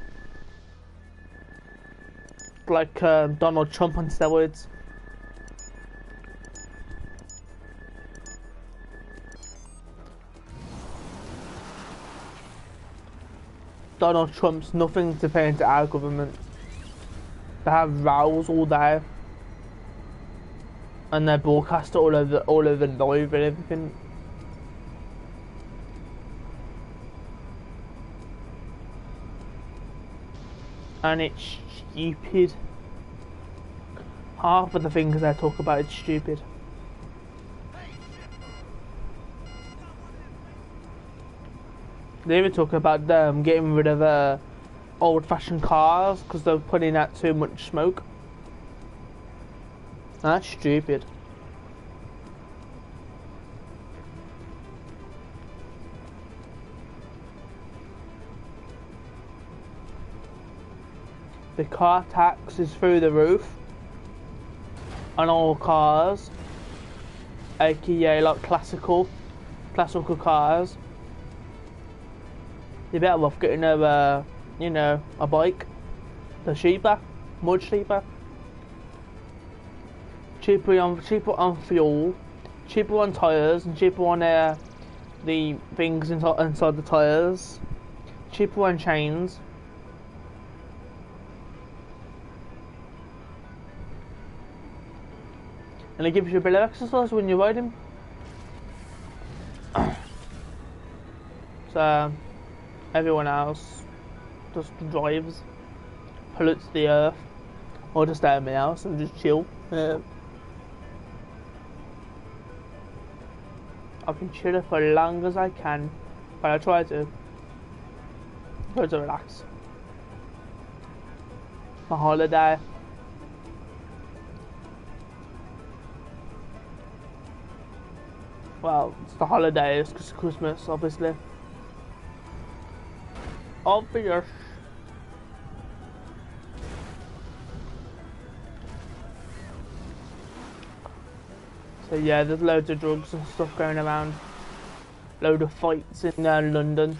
Like Donald Trump on steroids. Donald Trump's nothing to pay into our government. They have rows all day, and they're broadcast all over live and everything. And it's stupid. Half of the things they talk about is stupid. They even talk about them getting rid of old-fashioned cars because they're putting out too much smoke. That's stupid. The car tax is through the roof on all cars, aka like classical cars. You're better off getting a bike. They're cheaper, much cheaper. Cheaper on fuel, cheaper on tires and cheaper on the things inside the tires, cheaper on chains. And it gives you a bit of exercise when you're riding. So everyone else just drives, pollutes the earth, or just stay at my house and just chill. I can chill it for as long as I can, but I try to relax. My holiday. Well, it's the holidays because Christmas, obviously. Obvious. So yeah, there's loads of drugs and stuff going around. Load of fights in London.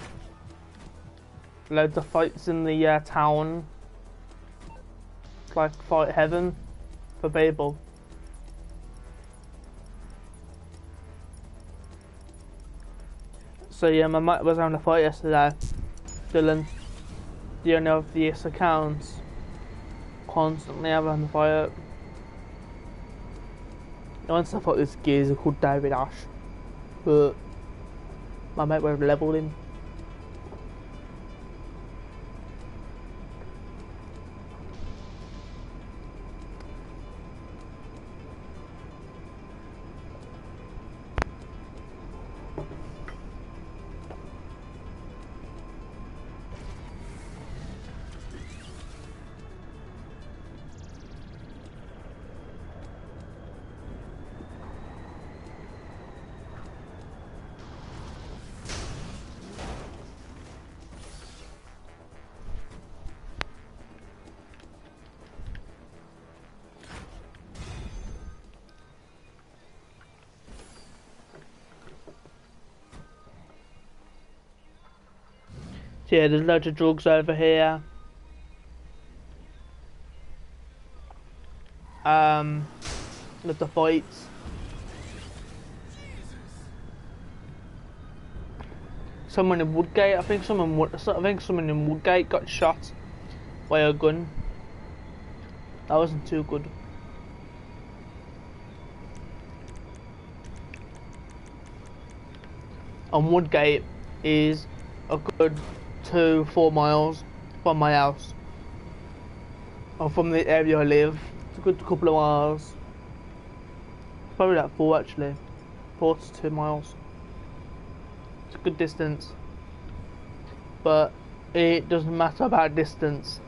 Loads of fights in the town. It's like fight heaven for people. So yeah, my mate was having a fight yesterday. Dylan, the owner of the S accounts, constantly having a fight. I once I thought this geezer called David Ash, but my mate would have levelled him. So yeah, there's loads of drugs over here. Loads of fights. Someone in Woodgate, I think someone in Woodgate got shot by a gun. That wasn't too good. And Woodgate is a good 2-4 miles from my house, or from the area I live. It's a good couple of miles. Probably like 4 actually. 4 to 2 miles. It's a good distance. But it doesn't matter about distance.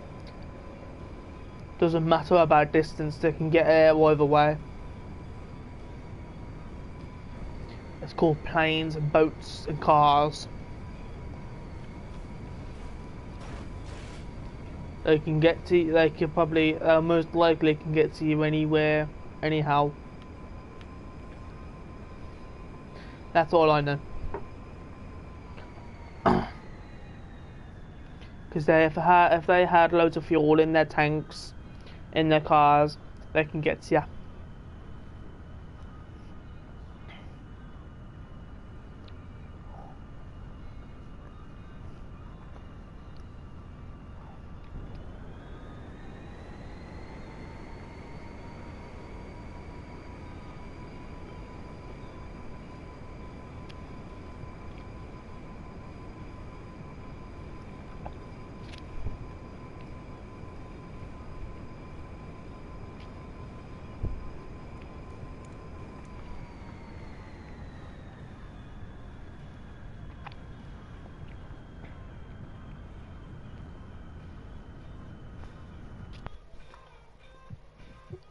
Doesn't matter about distance, they can get there either way. It's called planes and boats and cars. They can get to you, they can probably, most likely can get to you anywhere, anyhow. That's all I know. Because if they had loads of fuel in their tanks, in their cars, they can get to you.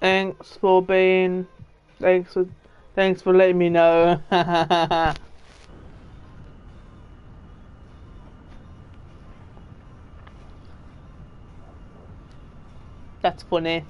Thanks for letting me know. That's funny.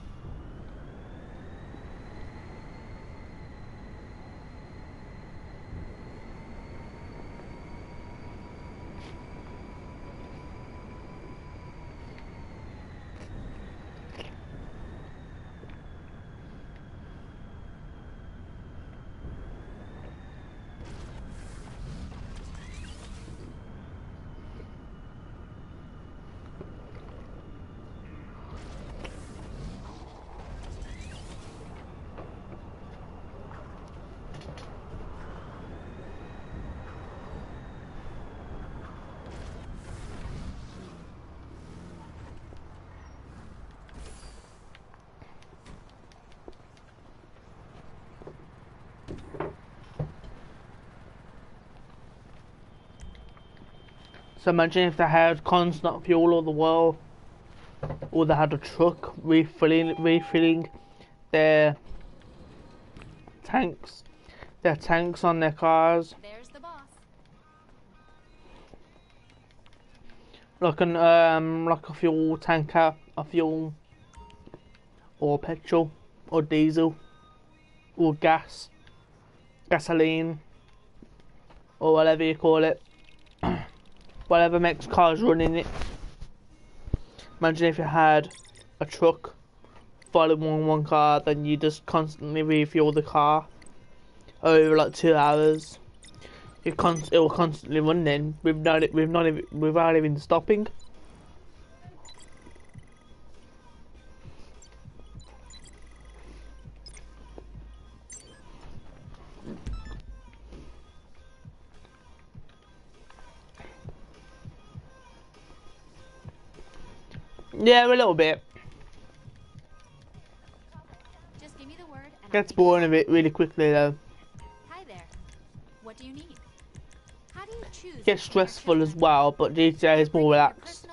So imagine if they had constant fuel all the while, or they had a truck refilling their tanks on their cars, There's the boss. like a fuel tanker, a fuel, or petrol, or diesel, or gasoline, or whatever you call it. Whatever makes cars run in it. Imagine if you had a truck following one car, then you just constantly refuel the car over like 2 hours. It will constantly run then without even stopping. Yeah, a little bit. Just give me the word and Gets boring of it really quickly though. Hi there. What do you need? How do you choose? Gets stressful as well, but GTA is more relaxed,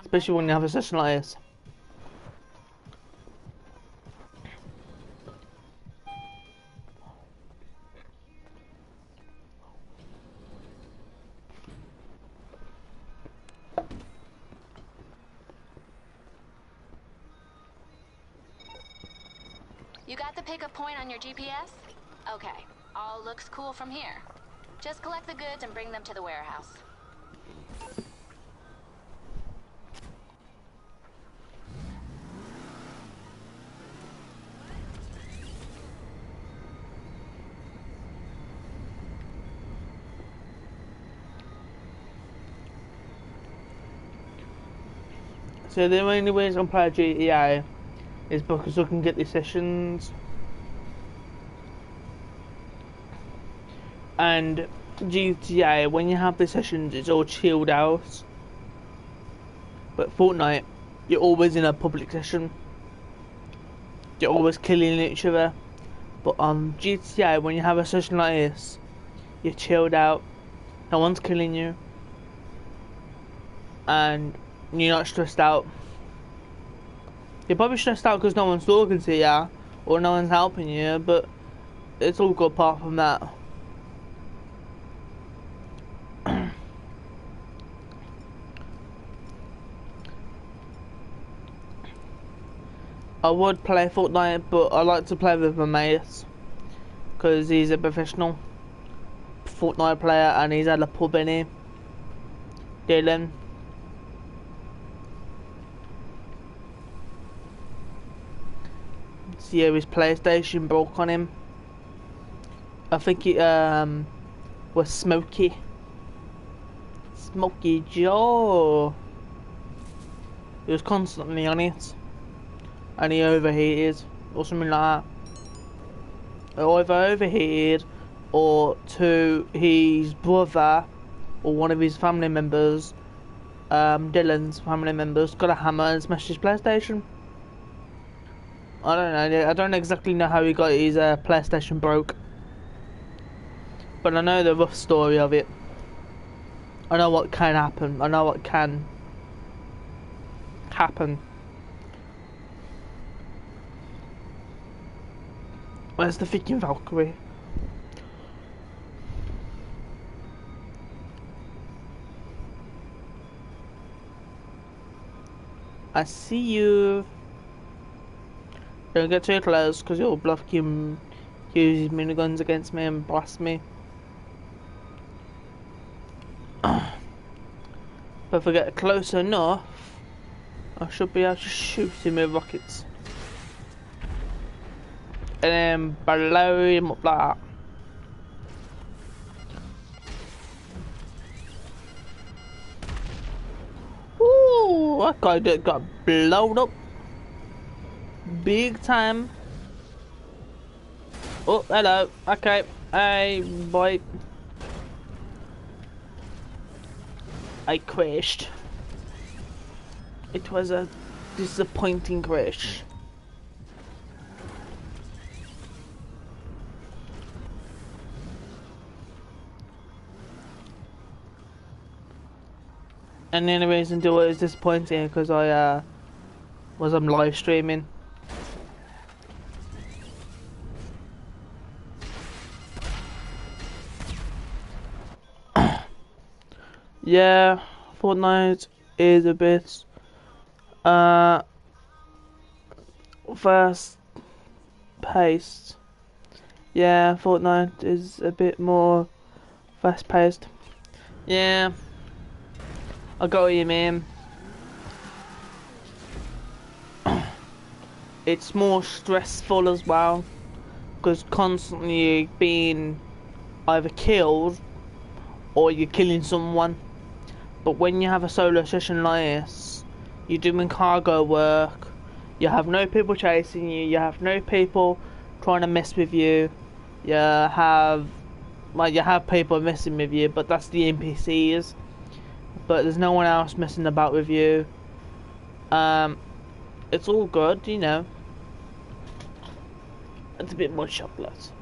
especially when you have a session like this. You got the pickup point on your GPS? Okay, all looks cool from here. Just collect the goods and bring them to the warehouse. So the only ways I can play GTA is because I can get the sessions, and GTA, when you have the sessions, it's all chilled out. But Fortnite, you're always in a public session. You're always killing each other. But on GTA, when you have a session like this, you're chilled out. No one's killing you, and you're not stressed out. You're probably stressed out because no one's talking to you or no one's helping you, but it's all good apart from that. I would play Fortnite, but I like to play with my mate because he's a professional Fortnite player and he's at a pub in here. Dylan. Yeah, his PlayStation broke on him. I think it was Smokey Joe. He was constantly on it, and he overheated or something like that. Either overheated, or to his brother or one of his family members, Dylan's family members, got a hammer and smashed his PlayStation. I don't know. I don't exactly know how he got his PlayStation broke, but I know the rough story of it. I know what can happen. I know what can happen. Where's the freaking Valkyrie? I see you. Don't get too close because you'll bluff him, use his miniguns against me and blast me. But if I get close enough, I should be able to shoot him with rockets. And then blow him up like that. Ooh, that guy that got blown up. Big time. Oh, hello. Okay. Hey, boy. I crashed. It was a disappointing crash. And the only reason to it was disappointing because I was live streaming. Yeah, Fortnite is a bit fast paced. Yeah, Fortnite is a bit more fast paced. Yeah, I got what you mean. It's more stressful as well because constantly being either killed or you're killing someone. But when you have a solo session like this, you're doing cargo work, you have no people chasing you, you have no people trying to mess with you, you have people messing with you, but that's the NPCs, but there's no one else messing about with you. It's all good, you know. It's a bit more chocolate.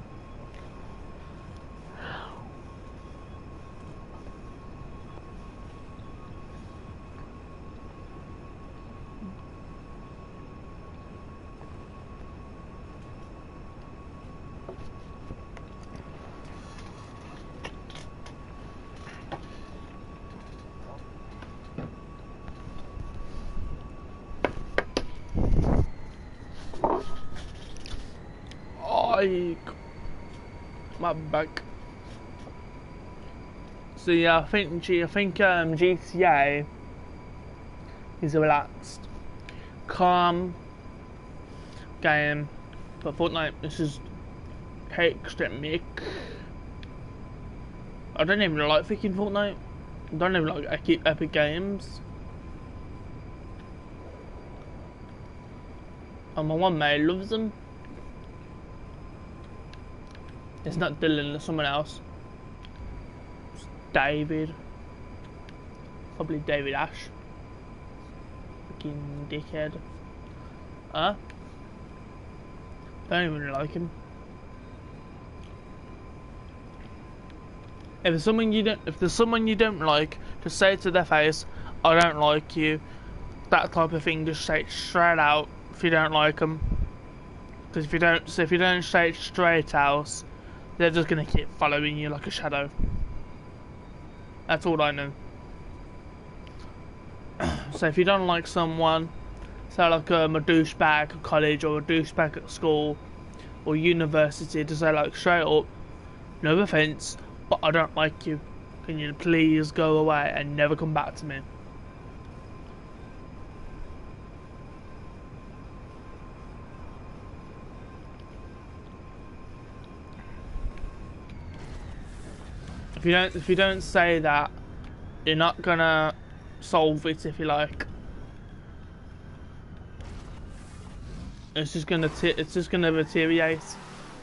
My back. So yeah, I think GTA is a relaxed, calm game, but Fortnite this is extremely. I don't even like freaking Fortnite. I don't even like Epic Games. And my one mate loves them. It's not Dylan, it's someone else. It's David. Probably David Ash. Fucking dickhead. Huh? Don't even like him. If there's someone you don't like, just say it to their face, I don't like you. That type of thing, just say it straight out if you don't like them. Because if you don't say it straight out, they're just gonna keep following you like a shadow. That's all I know. So if you don't like someone, say like a douchebag at college or a douchebag at school or university, to say like straight up, no offence, but I don't like you. Can you please go away and never come back to me? If you don't say that, you're not gonna solve it, if you like. It's just gonna deteriorate.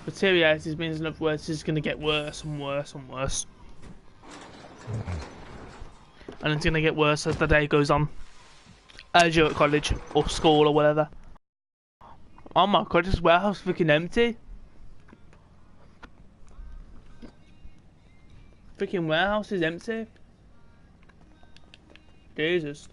Deteriorate means, in other words, it's just gonna get worse and worse and worse. And it's gonna get worse as the day goes on. As you're at college or school or whatever. Oh my god, this warehouse is freaking empty. Freaking warehouse is empty. Jesus.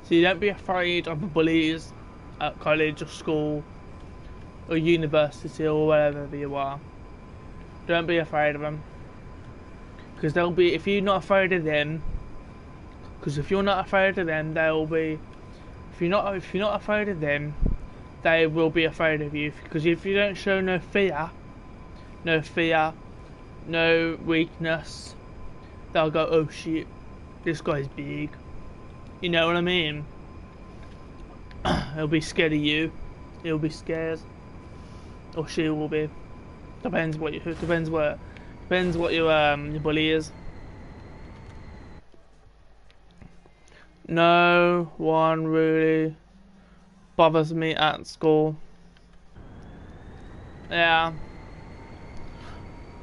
So you don't be afraid of the bullies at college or school or university or wherever you are. Don't be afraid of them. Because they'll be, if you're not afraid of them, because if you're not afraid of them, they'll be, if you're not afraid of them, they will be afraid of you. Because if you don't show no fear, no weakness, they'll go, oh shit, this guy's big. You know what I mean? They'll be scared of you. he'll be scared, or she will be. Depends what your bully is. No one really bothers me at school. Yeah.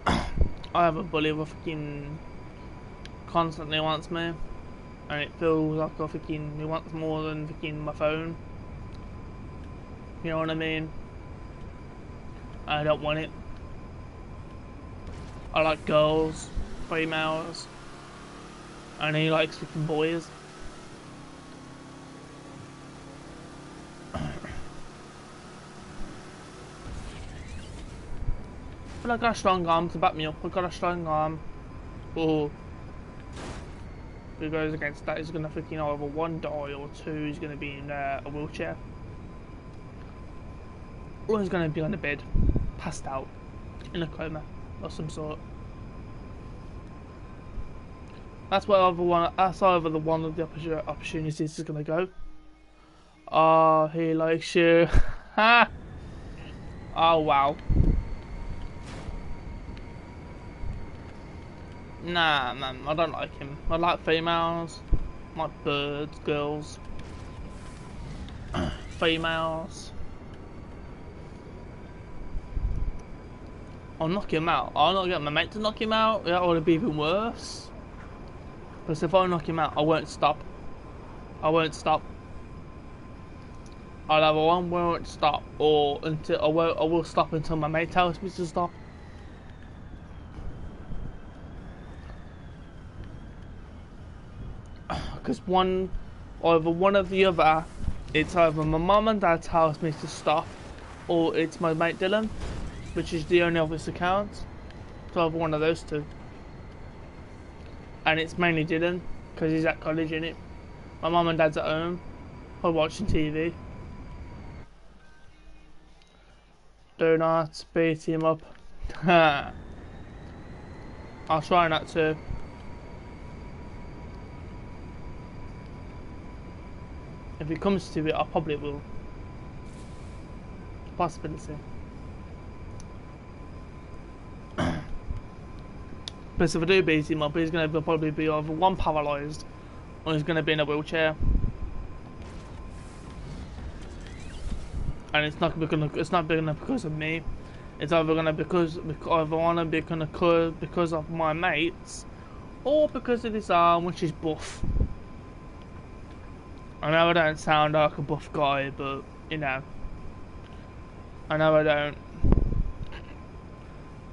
I have a bully who fucking constantly wants me, and it feels like he wants more than fucking my phone. You know what I mean? I don't want it. I like girls, females, and he likes fucking boys. I feel like I got a strong arm to back me up. I've got a strong arm. Oh. Who goes against that is going to freaking either one die or two he's going to be in a wheelchair. Or he's going to be on the bed, passed out, in a coma of some sort. That's either the one of the opportunities is going to go. Oh, he likes you. Ha! Oh, wow. Nah, man, I don't like him. I like females. I like birds, girls. Females. I'll knock him out. I'll not get my mate to knock him out. That would be even worse. Because if I knock him out, I won't stop. I won't stop. I'll have one won't stop, or until I will stop until my mate tells me to stop. Because either one or the other, it's either my mum and dad tells me to stop, or it's my mate Dylan, which is the only obvious account. So either one of those two. And it's mainly Dylan, because he's at college, innit? My mum and dad's at home, or watching TV. Do not beat him up. I'll try not to. If it comes to it, I probably will. Possibility. But if I do beat him up, he's going to probably be either one paralysed, or he's going to be in a wheelchair. And it's not going to because of me. It's either going to because of my mates, or because of this arm, which is buff. I know I don't sound like a buff guy, but you know, I know I don't,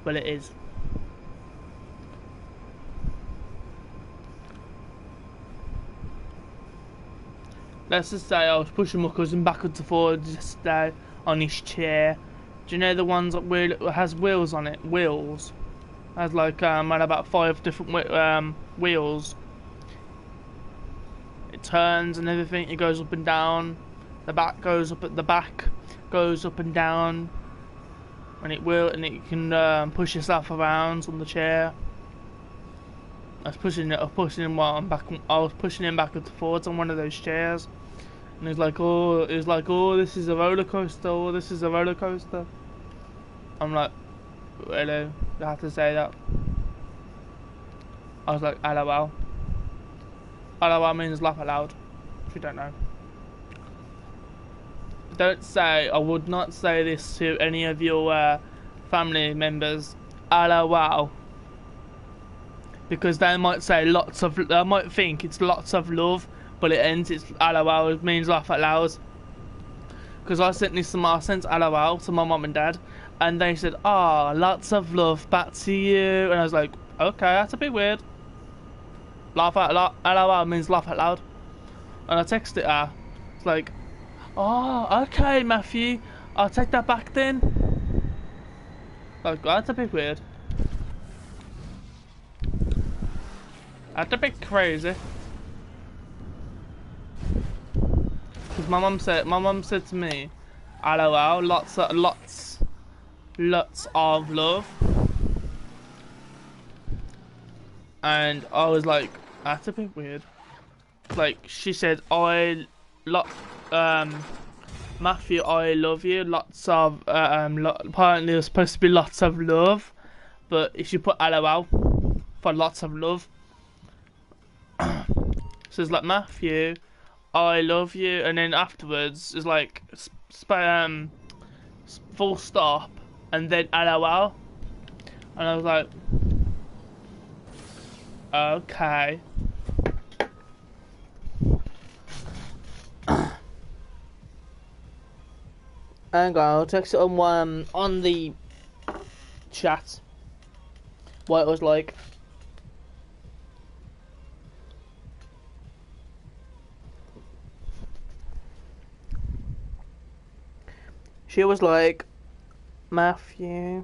but it is. Let's just say I was pushing my cousin backwards and forwards yesterday on his chair. Do you know the ones that has wheels on it? Wheels. Has like had about 5 different wheels. It turns and everything. It goes up and down. The back goes up. At the back goes up and down. And it can push yourself around on the chair. I was pushing him backwards and forwards on one of those chairs, and he was like, "Oh, this is a roller coaster. Oh, this is a roller coaster." I'm like, "Really? You have to say that?" I was like, "LOL." LOL means laugh aloud. If you don't know, I would not say this to any of your family members. LOL. Because they might think it's lots of love, but it's LOL, it means laugh out loud. Because I sent LOL to my mum and dad, and they said, "Ah, lots of love back to you," and I was like, "Okay, that's a bit weird." LOL means laugh out loud, and I texted her. It's like, "Oh, okay, Matthew, I'll take that back then." Like, that's a bit weird. That's a bit crazy. Because my mum said to me, "LOL, lots of love," and I was like, "That's a bit weird." Like she said, Matthew, I love you. Lots of apparently there's supposed to be lots of love, but if you put LOL for lots of love, so it's like Matthew, I love you, and then afterwards it's like full stop and then LOL, and I was like, okay. Hang on, I'll text it on the chat what it was like. She was like, Matthew,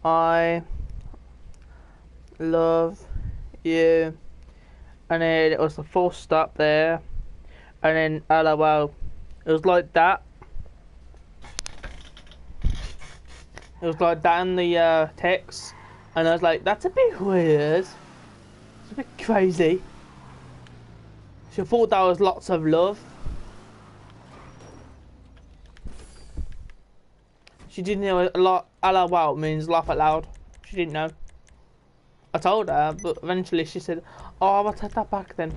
I love you, and then it was a full stop there, and then LOL. It was like that. It was like that in the text, and I was like, that's a bit weird. It's a bit crazy. She thought that was lots of love. She didn't know a lot. LOL means laugh out loud. She didn't know. I told her, but eventually she said, "Oh, I'll take that back then."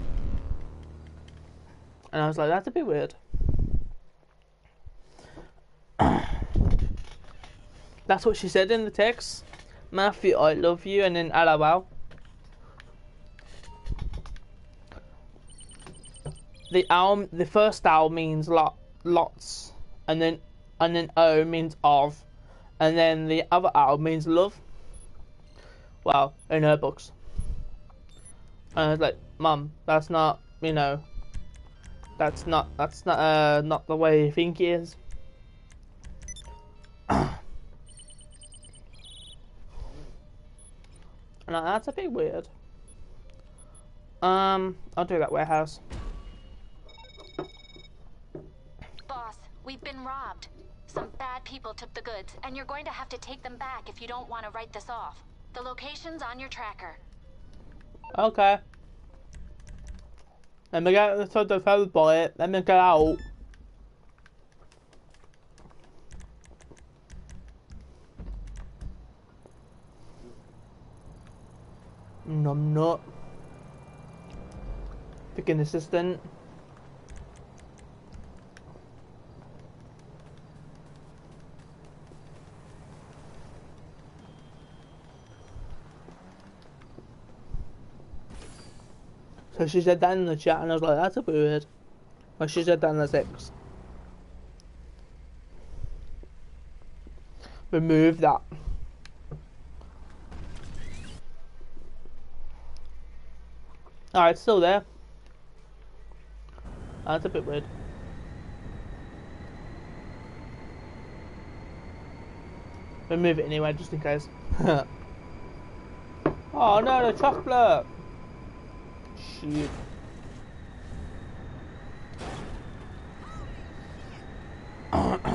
And I was like, "That's a bit weird." That's what she said in the text. Matthew, I love you, and then LOL. The first owl means lots, and then O means of, and then the other owl means love. Well, in her books. And I was like, Mum, that's not, that's not the way you think it is. And that's a bit weird. I'll do that warehouse. Boss, we've been robbed. Some bad people took the goods, and you're going to have to take them back if you don't want to write this off. The location's on your tracker. Okay. Let me get the phone by it. Let me get out. No, I'm not. Picking assistant. So she said that in the chat, and I was like, that's a bit weird. Well, she said that in the text. Remove that. Alright, it's still there. That's a bit weird. Remove it anyway, just in case. Oh no, the chocolate! Shit. So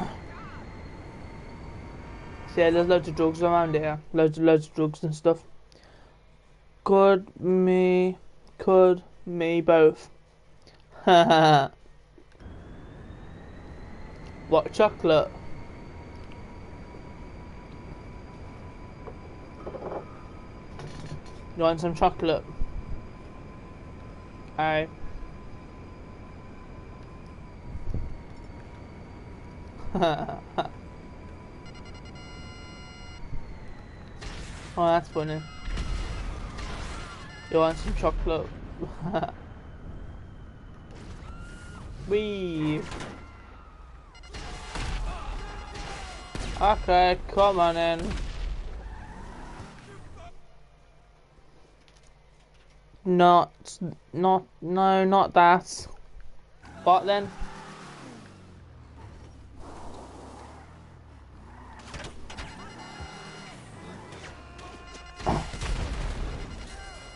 yeah, there's loads of drugs around here. Loads of drugs and stuff. Could me both. What, chocolate? You want some chocolate? Alright. Oh, that's funny. You want some chocolate? Wee. Okay, come on in. No, not that. What then?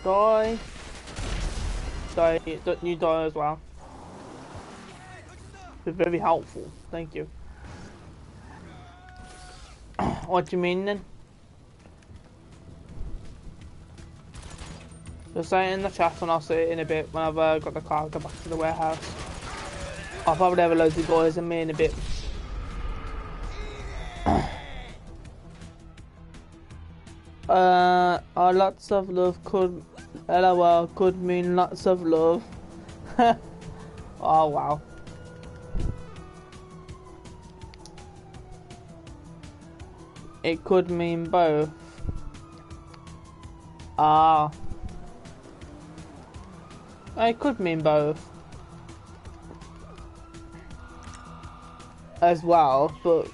Die. You die as well. Be very helpful. Thank you. What do you mean then? Just say it in the chat and I'll say it in a bit whenever I got the car, go back to the warehouse. I'll probably have loads of guys in me in a bit. Lots of love could, LOL, could mean lots of love. Oh wow. It could mean both. Ah. It could mean both. As well, but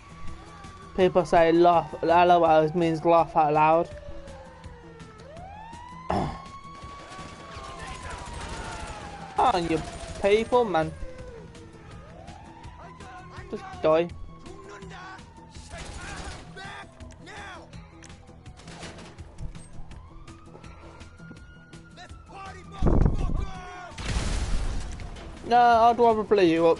people say laugh, LOL means laugh out loud. Oh, you people, man. Just die. No, I'd rather play you up.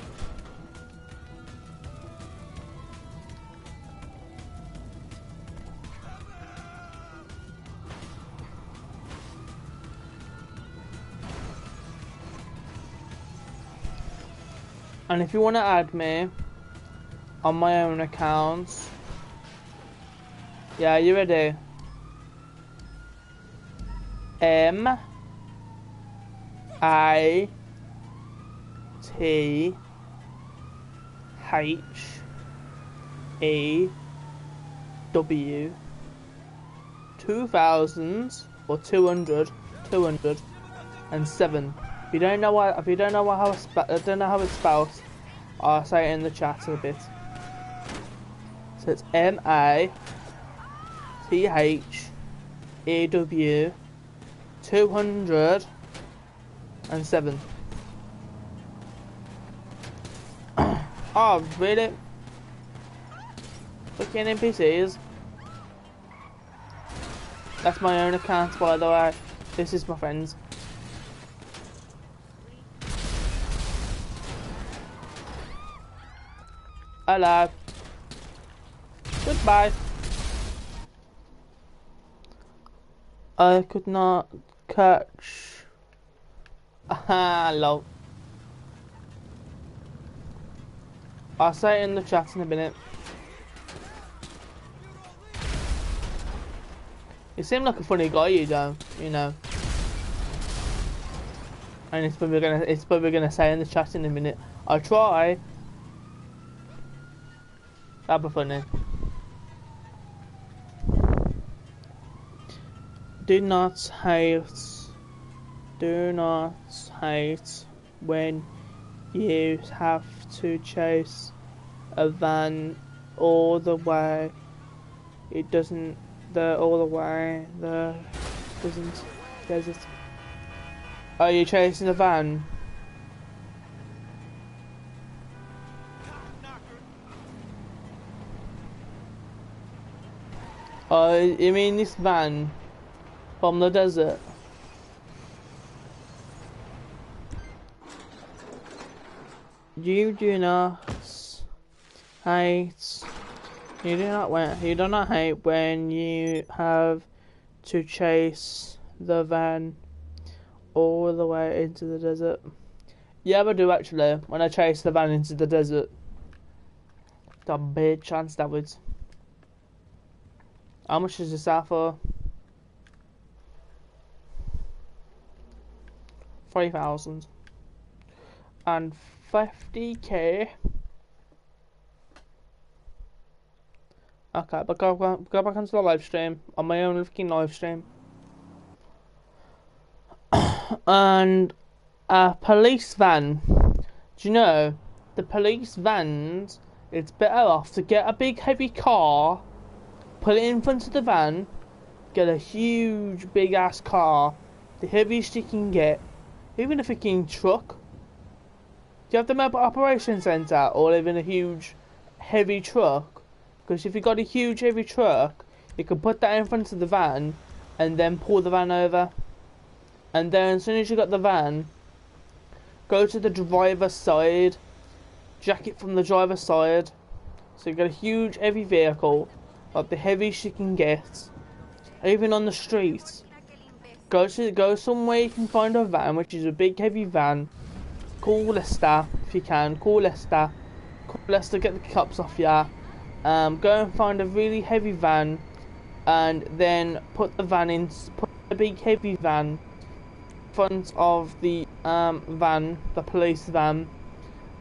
And if you want to add me on my own account, yeah, you ready? MITHEW 2000 or 207. If you don't know how it's spelled, I'll say it in the chat in a bit. So it's MITHEW 207. Oh, really? Fucking NPCs. That's my own account, by the way. This is my friend's. Hello. Goodbye. I could not catch. Aha, lol. I'll say it in the chat in a minute. You seem like a funny guy, you don't, you know. And it's probably gonna say in the chat in a minute. I'll try. That'd be funny. Do not hate when you have to chase a van all the way. It doesn't. Does it? Are you chasing a van? You mean this van from the desert? You do not hate. You do not hate when you have to chase the van all the way into the desert. Yeah, I do actually. When I chase the van into the desert, got a big chance that would. How much is this out for? 3,000 and 50k. Okay, but go back onto the live stream on my own fucking live stream. And a police van. Do you know the police vans? It's better off to get a big heavy car, put it in front of the van, get a huge big ass car, the heaviest you can get, even a fucking truck. Do you have the mobile operation centre or even a huge heavy truck? Because if you've got a huge heavy truck, you can put that in front of the van and then pull the van over. And then as soon as you got the van, go to the driver's side, jack it from the driver's side. So you got a huge heavy vehicle, like the heaviest you can get. Even on the street, go somewhere you can find a van, which is a big heavy van. Call Leicester if you can. Call Lester. Call Lester, get the cops off ya. Go and find a really heavy van, and then put the big heavy van in front of the the police van,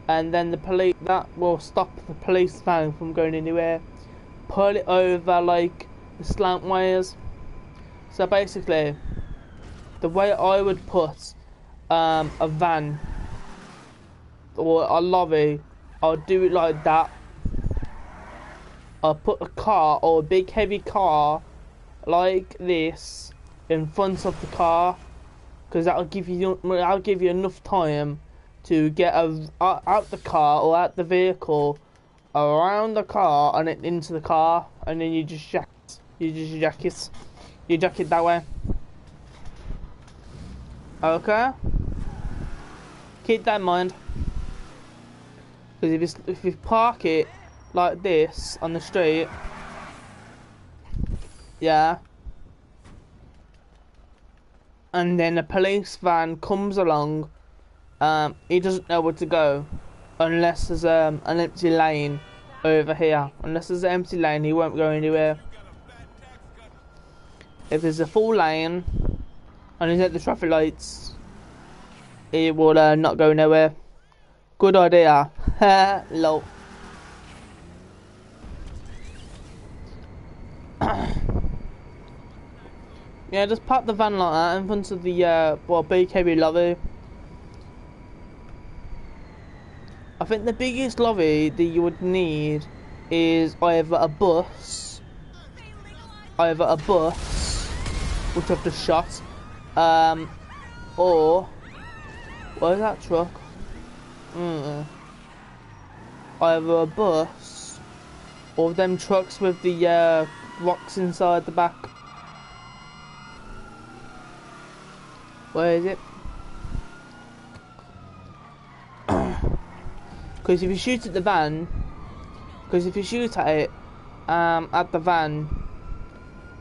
and then that will stop the police van from going anywhere. Pull it over like the slant wires. So basically, the way I would put a van or a lorry, I'll do it like that. I'll put a car or a big heavy car like this in front of the car, because that'll give you enough time to get out the car or out the vehicle, around the car and then into the car, and then you just jack it that way. Okay, keep that in mind, because if you park it like this on the street, yeah, and then a police van comes along, he doesn't know where to go unless there's an empty lane over here. Unless there's an empty lane, he won't go anywhere. If there's a full lane and he's at the traffic lights, he will not go nowhere. Good idea. Lol. Yeah, just park the van like that in front of the BKB lobby. I think the biggest lobby that you would need is either a bus, which I've just shot, or where's that truck? Either a bus or them trucks with the rocks inside the back. Where is it? Because if you shoot at the van, at the van,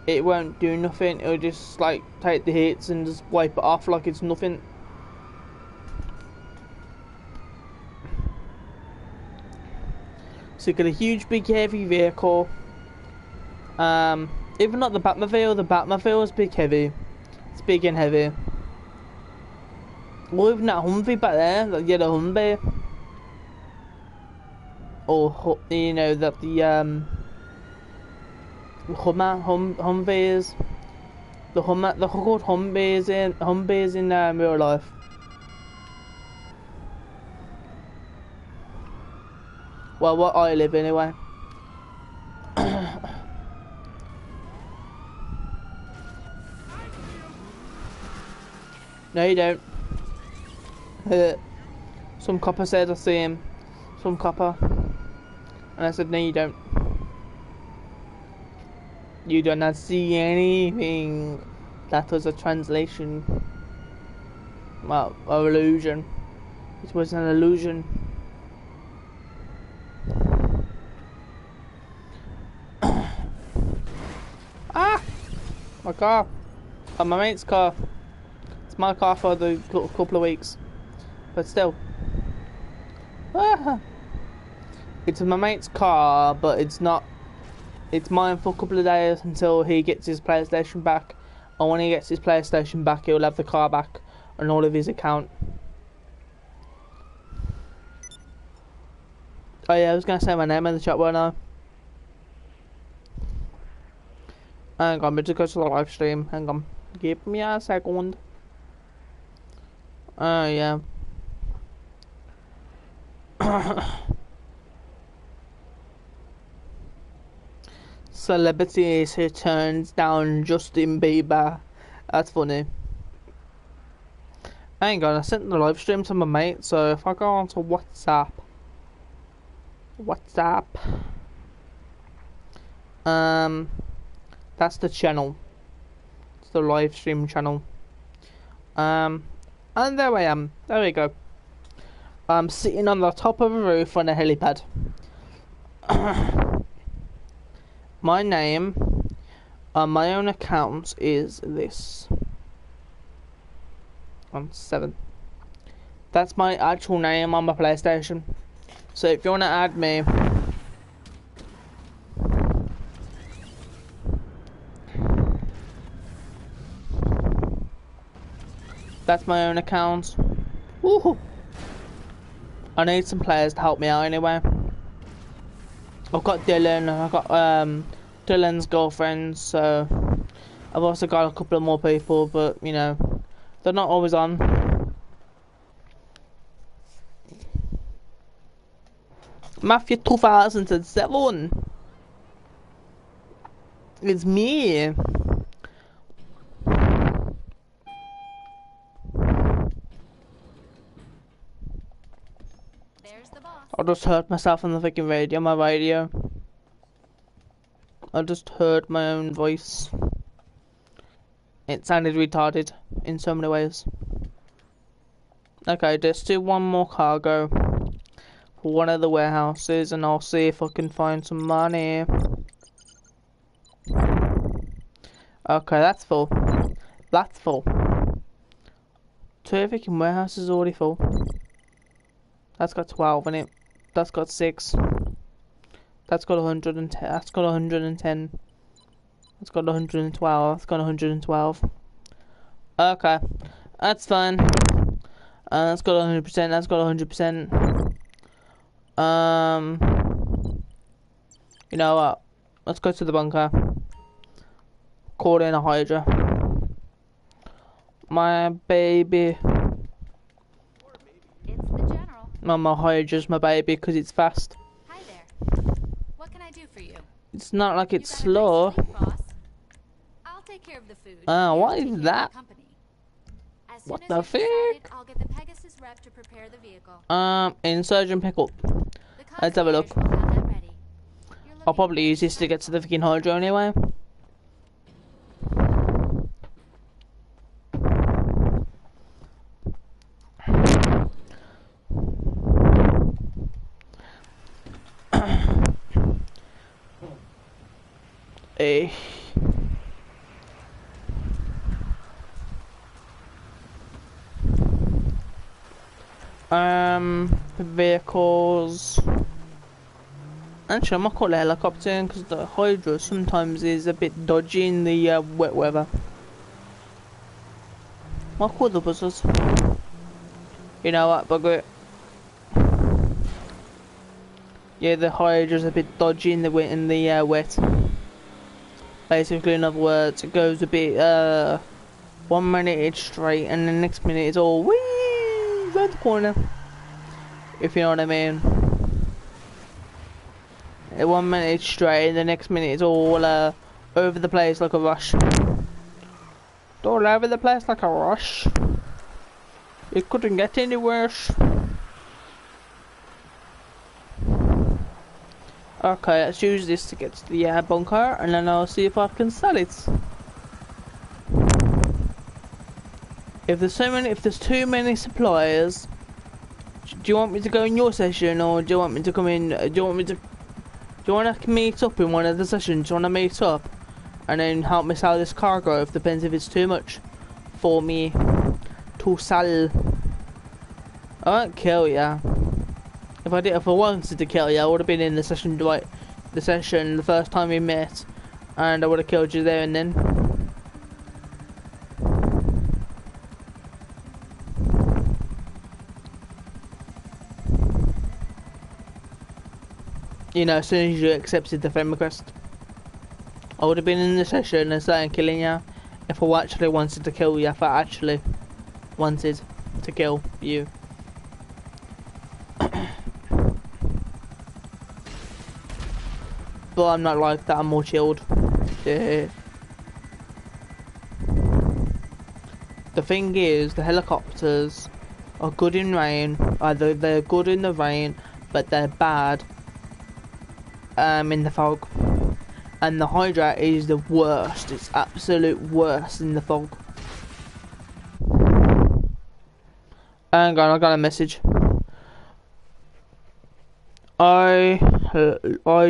it won't do nothing. It'll just like take the hits and just wipe it off like it's nothing. So you get a huge, big, heavy vehicle. Even not the Batmobile. The Batmobile is big, heavy. It's big and heavy. Or even that Humvee back there, the Humvee. Or you know that the Humvees, they're called Humvees in real life. Well, where I live anyway. No, you don't. Some copper said I see him. Some copper. And I said, no, you don't. You do not see anything. That was a translation. Well, an illusion. It was an illusion. Ah! My car. Oh, my mate's car. It's my car for the couple of weeks. But still. Ah! It's my mate's car, but it's not. It's mine for a couple of days until he gets his PlayStation back. And when he gets his PlayStation back, he'll have the car back and all of his account. Oh yeah, I was going to say my name in the chat, weren't I? Hang on, but just go to the live stream. Hang on. Give me a second. Oh yeah. Celebrities who turns down Justin Bieber. That's funny. Hang on, I sent the live stream to my mate, so if I go onto WhatsApp. That's the channel. It's the live stream channel. And there I am. There we go. I'm sitting on the top of a roof on a helipad. My name on my own account is this. 1 7. That's my actual name on my PlayStation. So if you want to add me, that's my own account. Woohoo! I need some players to help me out anyway. I've got Dylan, I've got Dylan's girlfriend, so I've also got a couple of more people, but you know, they're not always on. Mafia 2007. It's me. There's the boss. I just heard myself on the freaking radio, my radio. I just heard my own voice. It sounded retarded in so many ways. Okay, let's do one more cargo for one of the warehouses and I'll see if I can find some money. Okay, that's full. That's full. Two freaking warehouses already full. That's got 12 in it. That's got 6. That's got 110. That's got 110. That's got 112. That's got 112. Okay, that's fine. That's got 100%. That's got 100%. You know what? Let's go to the bunker. Call in a Hydra. My baby. It's the general. No, my Hydra's my baby because it's fast. Hi there. What can I do for you? It's not like it's You got a slow. nice sleep, boss. I'll take care of the food. What You is take care of that? the company. As soon What as the you've decided, frick? I'll get the Pegasus rep to prepare the vehicle. Insurgent pickup. The Let's have a look. concierge will have that ready. You're I'll looking probably use this to get to the freaking Hydra anyway. Eh. Vehicles. Actually, I might call it a helicopter because the Hydra sometimes is a bit dodgy in the wet weather. Might call the buzzers. You know what, bugger it. Yeah, the Hydra's a bit dodgy in the wet. Basically, in other words, it goes a bit 1 minute it's straight and the next minute it's all wee round the corner. If you know what I mean. 1 minute it's straight and the next minute it's all over the place like a rush. All over the place like a rush. It couldn't get any worse. Okay, let's use this to get to the bunker and then I'll see if I can sell it. If there's too many suppliers, do you want me to go in your session or do you want me to come in? Do you want to meet up in one of the sessions? Do you want to meet up and then help me sell this cargo? If depends if it's too much for me to sell. I won't kill ya. If I wanted to kill you, I would have been in the session the first time we met, and I would have killed you there and then. You know, as soon as you accepted the friend request, I would have been in the session and started killing you. If I actually wanted to kill you, if I actually wanted to kill you. But I'm not like that, I'm more chilled. Yeah. The thing is, the helicopters are good in rain. Either they're good in the rain, but they're bad in the fog. And the Hydra is the worst. It's absolute worst in the fog. Hang on, I got a message. I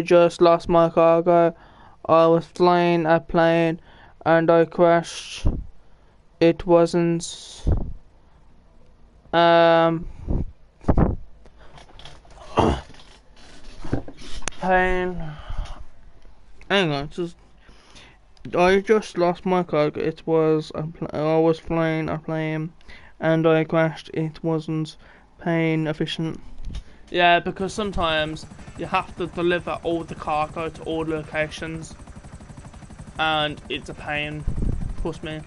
just lost my cargo. I was flying a plane and I crashed. It wasn't plane. Hang on, I just lost my cargo. It was I was flying a plane, and I crashed. It wasn't plane efficient. Yeah, because sometimes you have to deliver all the cargo to all locations, and it's a pain. Trust me,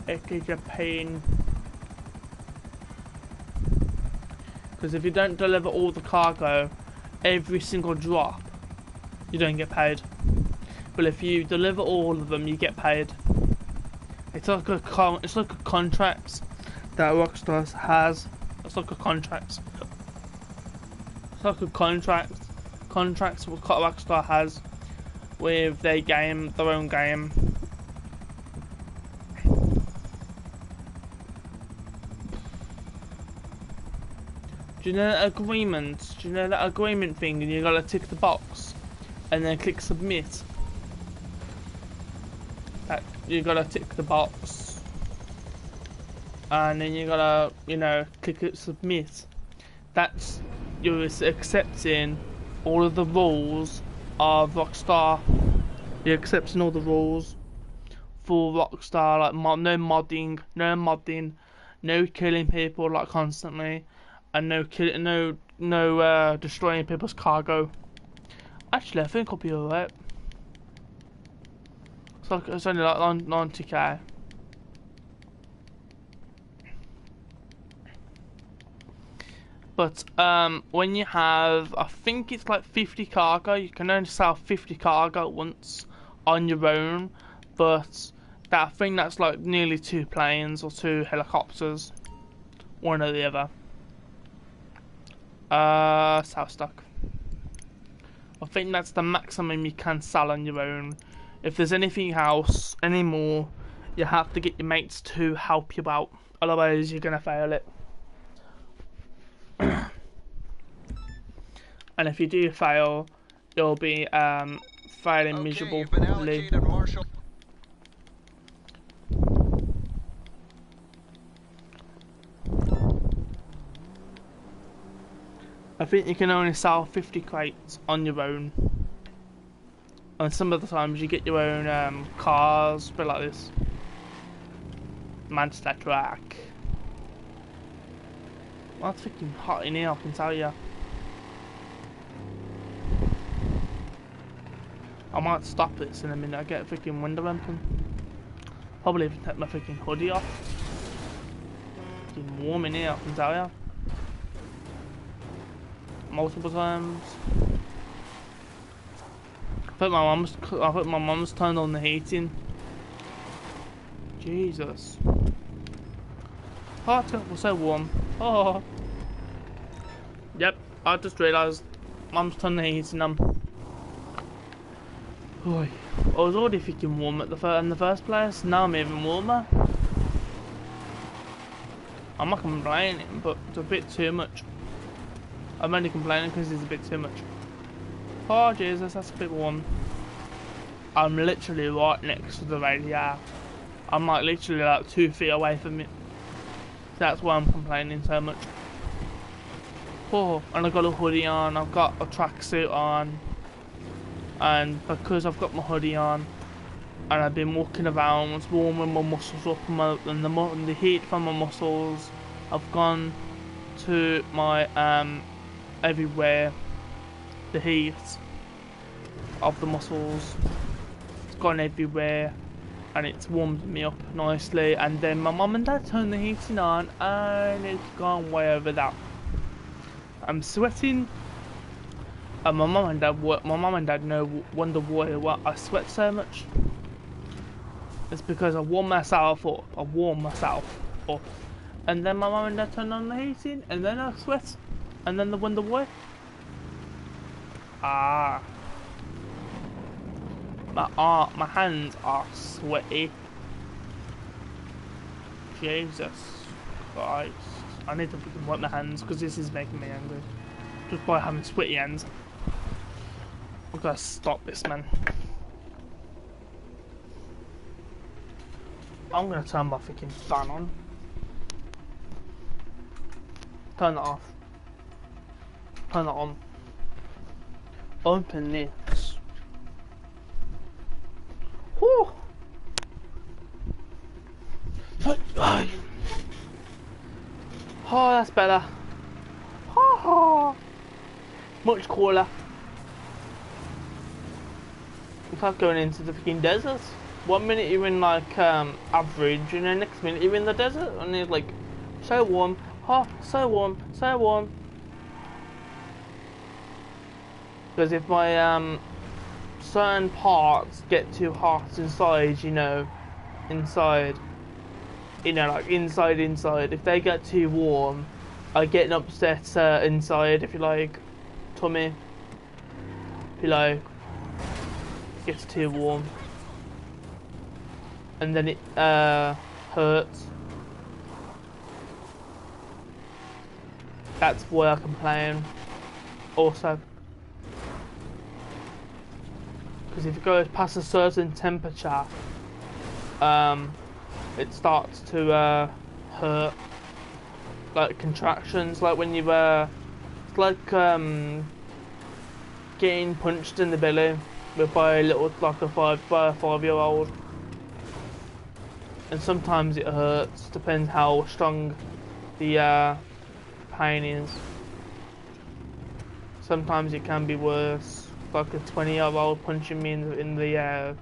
it is a pain. Because if you don't deliver all the cargo, every single drop, you don't get paid. But if you deliver all of them, you get paid. It's like a contract that Rockstar has. It's like a contract. It's like a contracts what Rockstar has with their game, their own game. Do you know that agreement? Do you know that agreement thing? And you gotta tick the box, and then click submit. That you gotta tick the box, and then you gotta, click it submit. That's you're accepting all of the rules of Rockstar. You're accepting all the rules for Rockstar, like no modding, no killing people like constantly, and no destroying people's cargo. Actually, I think I'll be alright. It's only like 90k. But when you have, I think it's like 50 cargo, you can only sell 50 cargo once on your own. But I think that's like nearly 2 planes or 2 helicopters, one or the other. South stock. I think that's the maximum you can sell on your own. If there's anything else anymore, you have to get your mates to help you out. Otherwise, you're gonna fail it. And if you do fail, you'll be failing miserably. I think you can only sell 50 crates on your own. And some of the times you get your own cars, a bit like this. Manchester track. Well, it's freaking hot in here, I can tell you. I might stop this in a minute. I get a freaking window open. Probably even take my freaking hoodie off. It's getting warm in here, I can tell you. Multiple times. I think my mum's turned on the heating. Jesus. Oh, it's so warm. Oh. Yep, I just realised mum's turned the heating on. Oy. I was already freaking warm in the first place. Now I'm even warmer. I'm not complaining, but it's a bit too much. I'm only complaining because it's a bit too much. Oh Jesus, that's a bit warm. I'm literally right next to the radiator. I'm like literally like 2 feet away from it. That's why I'm complaining so much. Oh, and I've got a hoodie on, I've got a tracksuit on. And because I've got my hoodie on, and I've been walking around, warming my muscles up, and the heat from my muscles, I've gone to my everywhere. The heat of the muscles, it's gone everywhere, and it's warmed me up nicely. And then my mum and dad turned the heating on, and it's gone way over that. I'm sweating. And my mum and dad wonder why I sweat so much. It's because I warm myself up. And then my mum and dad turn on the heating, and then I sweat, and then they wonder why. My hands are sweaty. Jesus Christ! I need to freaking wipe my hands because this is making me angry. Just by having sweaty hands. I've got to stop this, man. I'm gonna turn my freaking fan on. Turn it off. Turn it on. Open this. Whew. Oh, that's better. Much cooler. It's like going into the freaking desert. 1 minute you're in like average, and then next minute you're in the desert, and it's like so warm. Oh, so warm, so warm. Because if my certain parts get too hot inside, you know, like inside, if they get too warm, I get an upset inside, if you like, tummy, if you like, gets too warm, and then it hurts. That's why I complain. Also, because if it goes past a certain temperature, it starts to hurt, like contractions, like when you it's like getting punched in the belly by a little, like a 5-year-old, and sometimes it hurts. Depends how strong the pain is. Sometimes it can be worse, like a 20-year-old punching me in the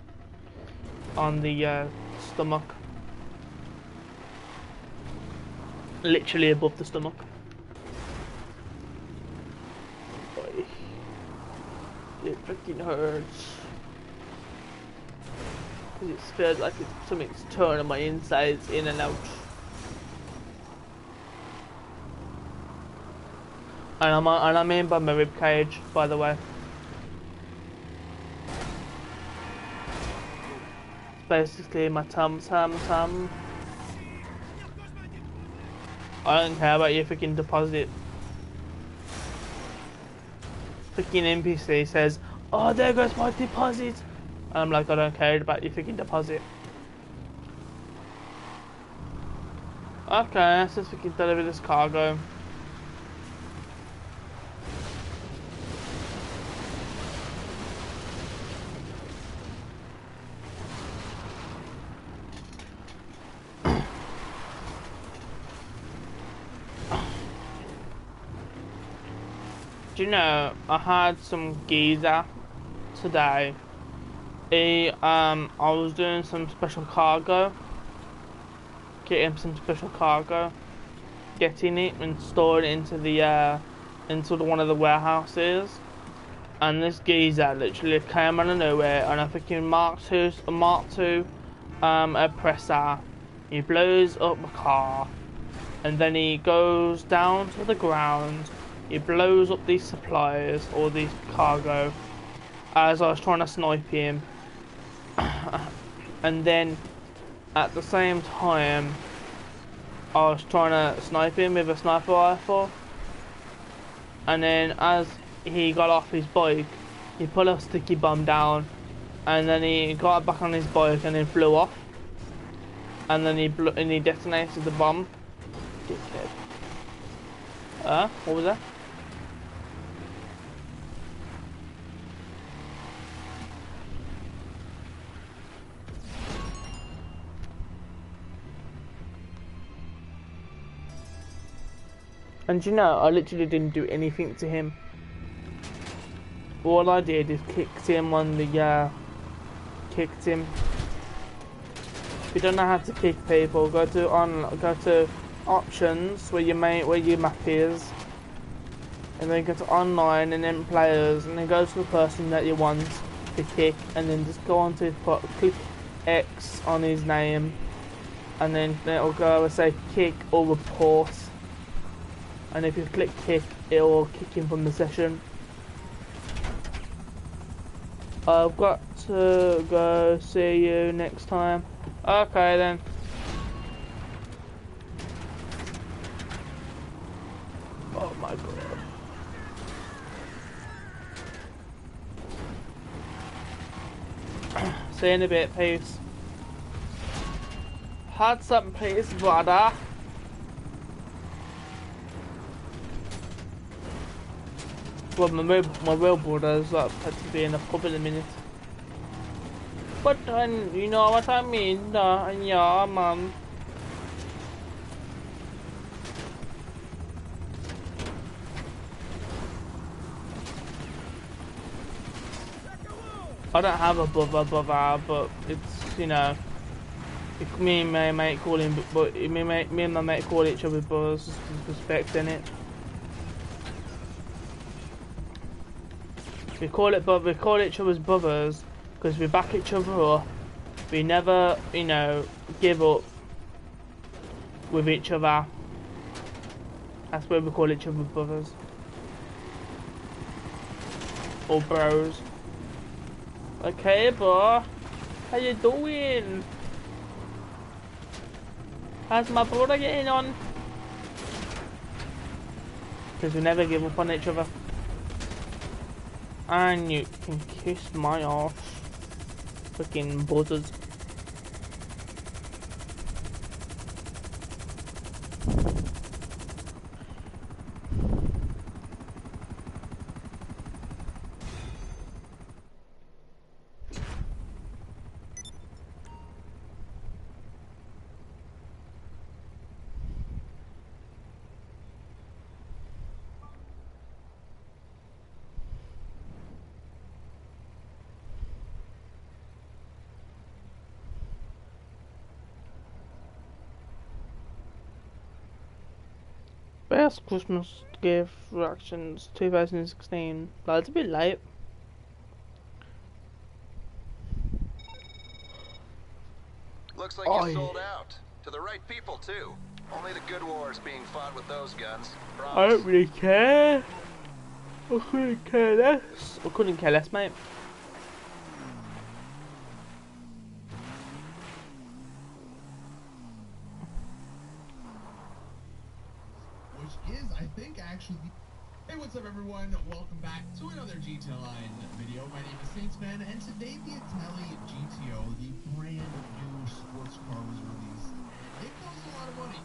on the stomach, literally above the stomach. Boy, it freaking hurts. It feels like something's turning my insides in and out. And I'm in by my rib cage, by the way. It's basically my tum. I don't care about your freaking deposit. Freaking NPC says, "Oh, there goes my deposit." And I'm like, I don't care about your freaking deposit. Okay, let's just freaking deliver this cargo. Do you know, I had some geezer today. I was doing some special cargo, getting some special cargo, getting it and storing it into the one of the warehouses, and this geezer literally came out of nowhere on a freaking Mark II oppressor. He blows up my car, and then he goes down to the ground. He blows up these supplies or these cargo as I was trying to snipe him. And then at the same time I was trying to snipe him with a sniper rifle, and then as he got off his bike he put a sticky bomb down, and then he got back on his bike and then flew off, and then he detonated the bomb. Dickhead. What was that? And you know, I literally didn't do anything to him. All I did is kicked him on the, kicked him. If you don't know how to kick people, go to options where your map is, and then go to online and then players, and then go to the person that you want to kick, and then just go on to click X on his name, and then it'll go and say kick or report. And if you click kick, it will kick him from the session. I've got to go, see you next time. Okay then. Oh my god. See you in a bit, peace. Had some peace, brother. Well, my real brother's like had to be in a pub in a minute. But you know what I mean? Yeah, man. I don't have a brother, but it's, you know, me and my mate call him, but me and my mate call each other brothers. There's respect in it. We call each other's brothers because we back each other up. We never, you know, give up with each other. That's why we call each other brothers or bros. Okay, bro. How you doing? How's my brother getting on? Because we never give up on each other. And you can kiss my ass. Freaking buzzers. Best Christmas gift reactions 2016. That's a bit late. Looks like you sold out. To the right people, too. Only the good wars being fought with those guns. Promise. I don't really care. I couldn't care less. I couldn't care less, mate. Which is, I think, actually... Hey, what's up, everyone? Welcome back to another GTA Line video. My name is Saintsman, and today the Italy GTO, the brand new sports car, was released. It costs a lot of money,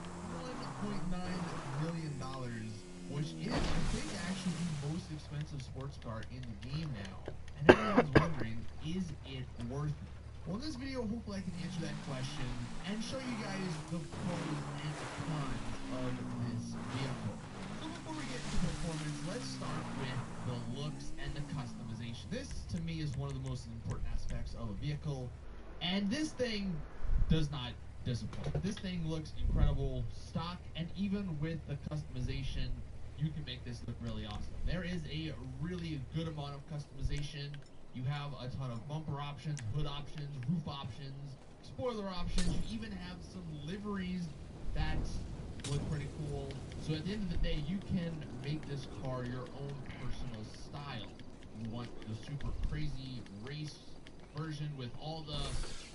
$1.9 million, which is, I think, actually the most expensive sports car in the game now. And everyone's wondering, is it worth it? Well, in this video, hopefully I can answer that question and show you guys the pros and cons of this vehicle. So before we get into performance, let's start with the looks and the customization. This, to me, is one of the most important aspects of a vehicle, and this thing does not disappoint. This thing looks incredible, stock, and even with the customization, you can make this look really awesome. There is a really good amount of customization. You have a ton of bumper options, hood options, roof options, spoiler options. You even have some liveries that look pretty cool. So at the end of the day, you can make this car your own personal style. You want the super crazy race version with all the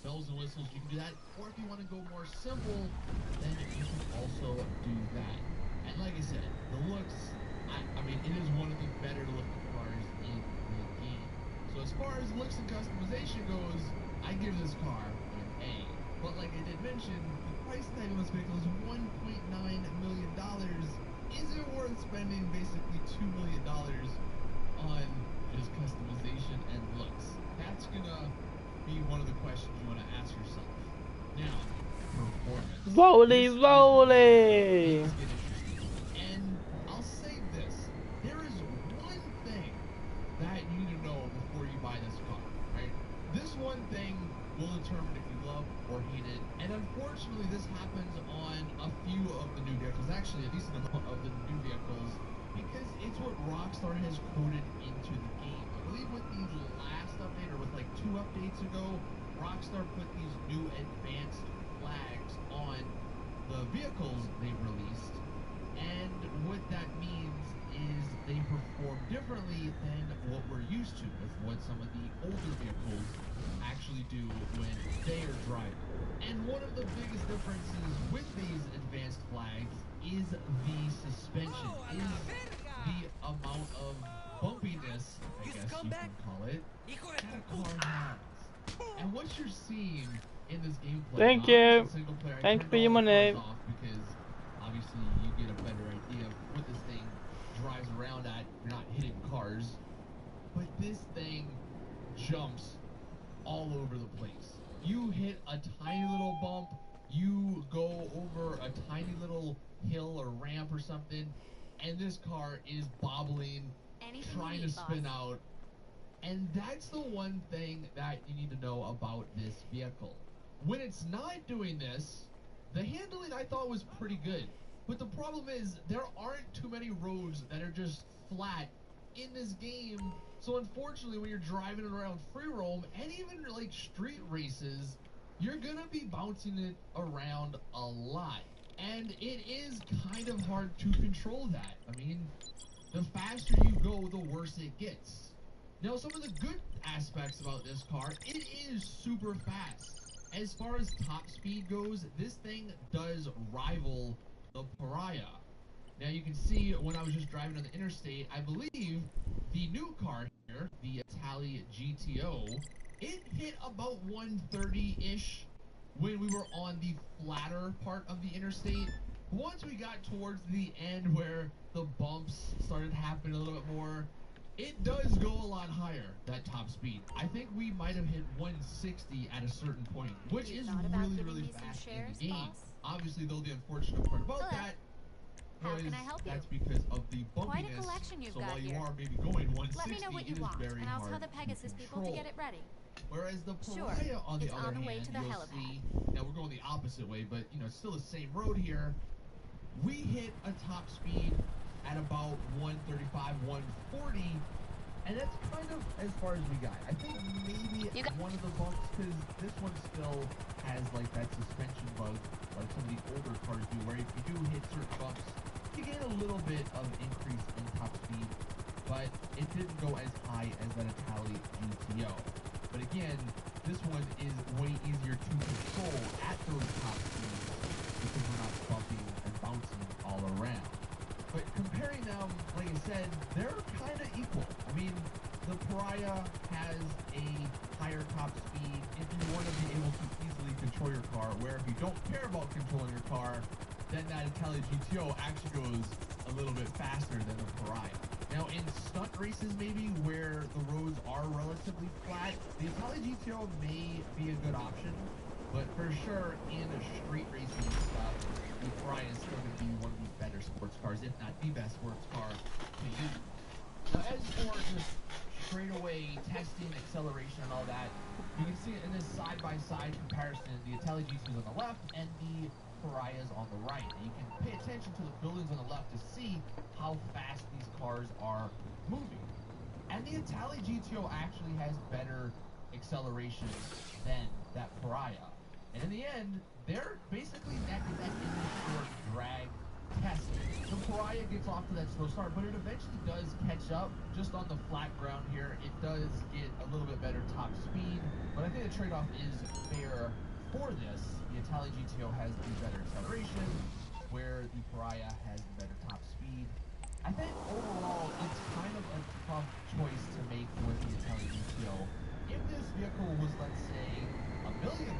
bells and whistles, you can do that. Or if you want to go more simple, then you can also do that. And like I said, the looks, I mean, it is one of the better looking cars in the game. So as far as looks and customization goes, I give this car an A. But like I did mention, the price tag on this vehicle is $1.9 million. Is it worth spending basically $2 million on just customization and looks? That's gonna be one of the questions you want to ask yourself. Now, performance. Roly, roly! And I'll say this, there is one thing that you need to know before you buy this car, right? This one thing will determine if you love or hate it, and unfortunately this happens on a few of the new vehicles, actually a decent amount of the new vehicles, because it's what Rockstar has coded into the game. I believe with the last update, or with like 2 updates ago, Rockstar put these new advanced flags on the vehicles they've released, and what that means is they perform differently than what we're used to with what some of the older vehicles actually do when they are driving. And one of the biggest differences with these advanced flags is the suspension, is the amount of bumpiness, I guess you can call it, that a car has. And what you're seeing in this gameplay, thank you. Thank you for your money. because obviously you get a better idea of what this thing drives around at. You're not hitting cars. But this thing jumps all over the place. You hit a tiny little bump, you go over a tiny little hill or ramp or something, and this car is bobbling, trying to spin out. And that's the one thing that you need to know about this vehicle. When it's not doing this, the handling I thought was pretty good. But the problem is there aren't too many roads that are just flat in this game. So unfortunately, when you're driving around free roam and even like street races, you're gonna be bouncing it around a lot. And it is kind of hard to control that. I mean, the faster you go, the worse it gets. Now, some of the good aspects about this car, it is super fast. As far as top speed goes, this thing does rival the Pariah. Now you can see when I was just driving on the interstate, I believe the new car here, the Itali GTO, it hit about 130-ish when we were on the flatter part of the interstate. Once we got towards the end where the bumps started happening a little bit more, it does go a lot higher, that top speed. I think we might have hit 160 at a certain point, which is really, really fast in the game. Obviously, though, the unfortunate part about that was that's because of the bumpiness. Quite a collection you've so got while you here. are maybe going 160, Let me know what you it is want, very and I'll tell hard the Pegasus to people to get it ready. Whereas the Sure, Pariah, on the it's other on the way hand, to the you'll helipad. see, now we're going the opposite way, but you know, it's still the same road here. We hit a top speed at about 135, 140, and that's kind of as far as we got. I think maybe one of the bumps, because this one still has like that suspension bug, like some of the older cars do, where if you do hit certain bumps, you get a little bit of increase in top speed, but it didn't go as high as that Itali GTO. But again, this one is way easier to control at those top speeds because we're not bumping and bouncing all around. But comparing them, like I said, they're kind of equal. I mean, the Pariah has a higher top speed if you want to be able to easily control your car, where if you don't care about controlling your car, then that Itali GTO actually goes a little bit faster than the Pariah. Now, in stunt races, maybe, where the roads are relatively flat, the Itali GTO may be a good option, but for sure, in street racing and stuff, the Pariah is still going to be one of the better sports cars, if not the best sports car to use. Now, as for just straightaway testing, acceleration, and all that, you can see it in this side-by-side comparison, the Itali GTO is on the left, and the Pariah is on the right. And you can pay attention to the buildings on the left to see how fast these cars are moving. And the Itali GTO actually has better acceleration than that Pariah. And in the end, they're basically neck and neck in the short drag test. The Pariah gets off to that slow start, but it eventually does catch up. Just on the flat ground here, it does get a little bit better top speed, but I think the trade-off is fair for this. The Itali GTO has the better acceleration, where the Pariah has the better top speed. I think overall, it's kind of a tough choice to make with the Itali GTO. If this vehicle was, let's say, $1 million,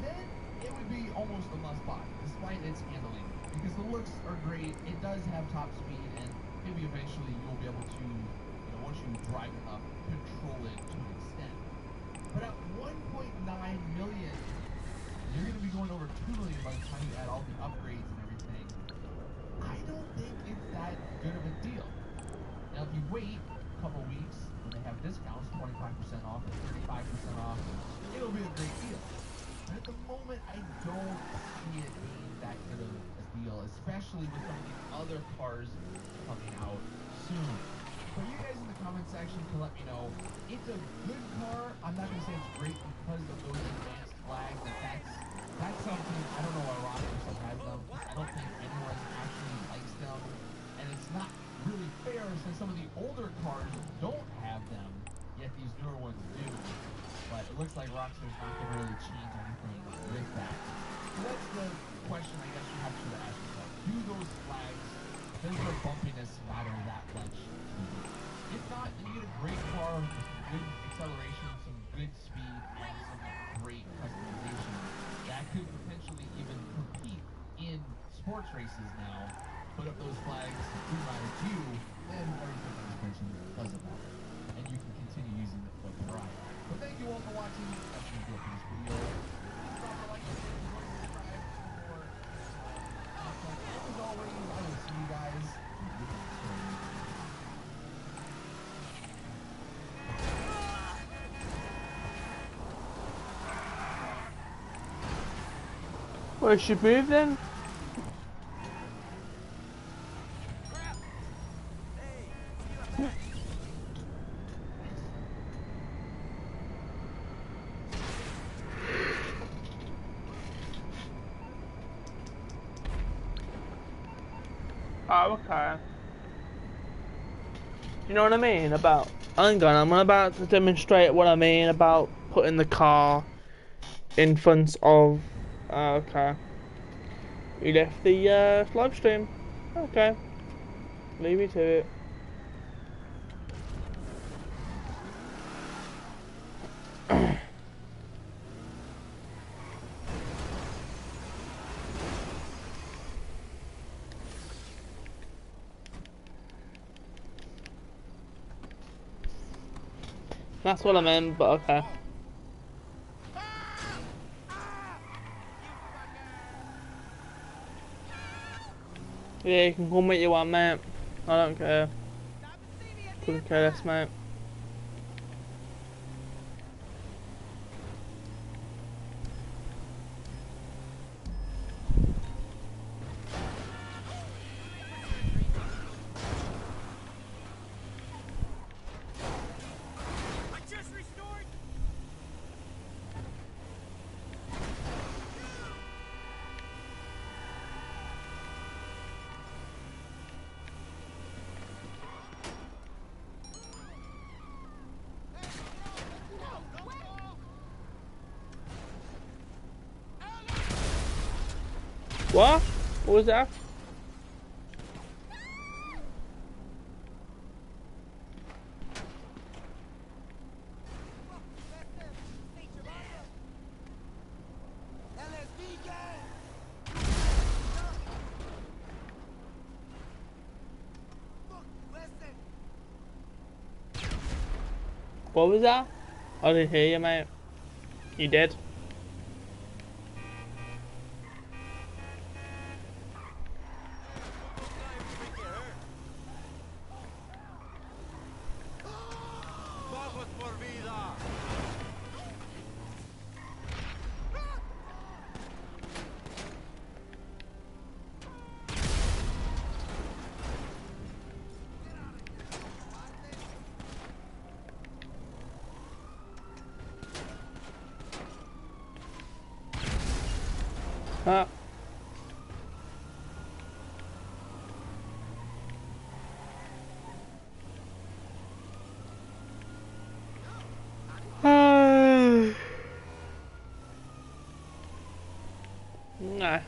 then it would be almost a must-buy, despite its handling. Because the looks are great, it does have top speed, and maybe eventually you'll be able to, you know, once you drive enough, control it to an extent. But at 1.9 million, you're going to be going over 2 million by the time you add all the upgrades and everything. I don't think it's that good of a deal. Now, if you wait a couple weeks, when they have discounts, 25% off or 35% off, it'll be a great deal. But at the moment, I don't see it being that good of a deal, especially with some of the other cars coming out soon. So you guys in the comment section can let me know. It's a good car. I'm not going to say it's great because of those advanced flags. That's something, I don't know why Rockstar still has them. I don't think anyone actually likes them. And it's not really fair since some of the older cars don't have them, yet these newer ones do. But it looks like Rockstar's not going to really change anything with that. So that's the question I guess you have to ask yourself. Do those flags, does the bumpiness matter that much? If not, then you get a great car with some good acceleration, some good speed, and some great customization that could potentially even compete in sports races now put up those flags to ride you, then everything I just mentioned doesn't matter. And you can continue using the foot ride. But thank you all for watching. That's the video for this video. Please drop a like and subscribe for more content. And as always, I will see you guys in the next one. Where's she move then? Oh, okay. You know what I mean about? I'm about to demonstrate what I mean about putting the car in front of. Okay. You left the live stream. Okay. Leave me to it. That's what I meant, but okay. Yeah, you can call me what you want, mate. I don't care. Couldn't care less, mate. What? What was that? What was that? I didn't hear you, mate. You dead? Ah. Nah.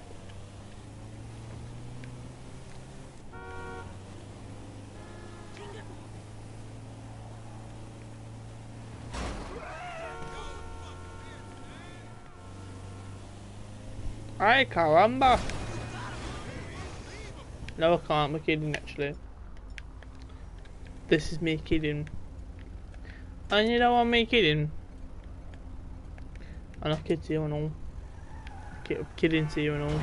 Ay, caramba! No, I can't. I'm kidding, actually. This is me kidding. And you know I'm me kidding. I'm not kidding to you and all. Kidding to you and all.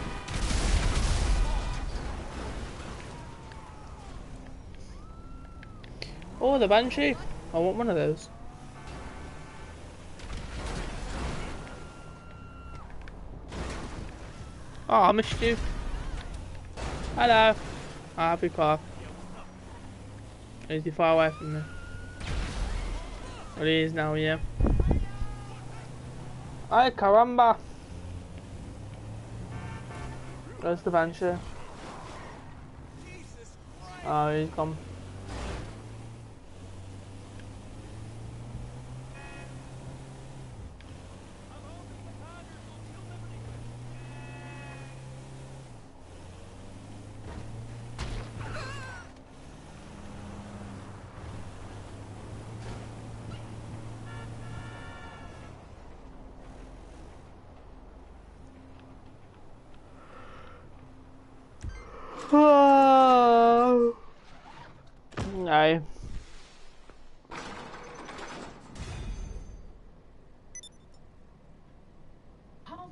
Oh, the Banshee. I want one of those. Oh, I missed you. Hello. I have your car. Is he far away from me? Well, he is now, yeah. Ay, caramba. Where's the Banshee? Oh, he's gone.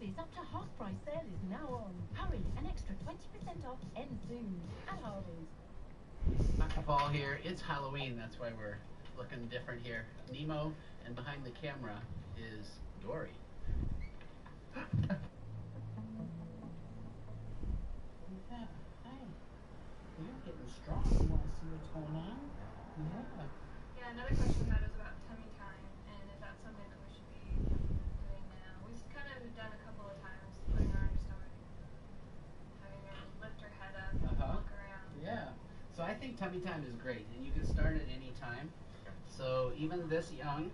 Harvey's up to half price sale is now on. Hurry, an extra 20% off ends soon at Harvey's. Paul here. It's Halloween, that's why we're looking different here. Nemo, and behind the camera is Dory. Yeah, hi. You're getting strong. You want to see what's going on? Yeah. Yeah, another question that is about tummy time, and if that's something that we should be doing now. We've kind of done a couple of times, putting her on her stomach, having her lift her head up and walk around. Yeah. So I think tummy time is great, and you can start at any time. So even this young.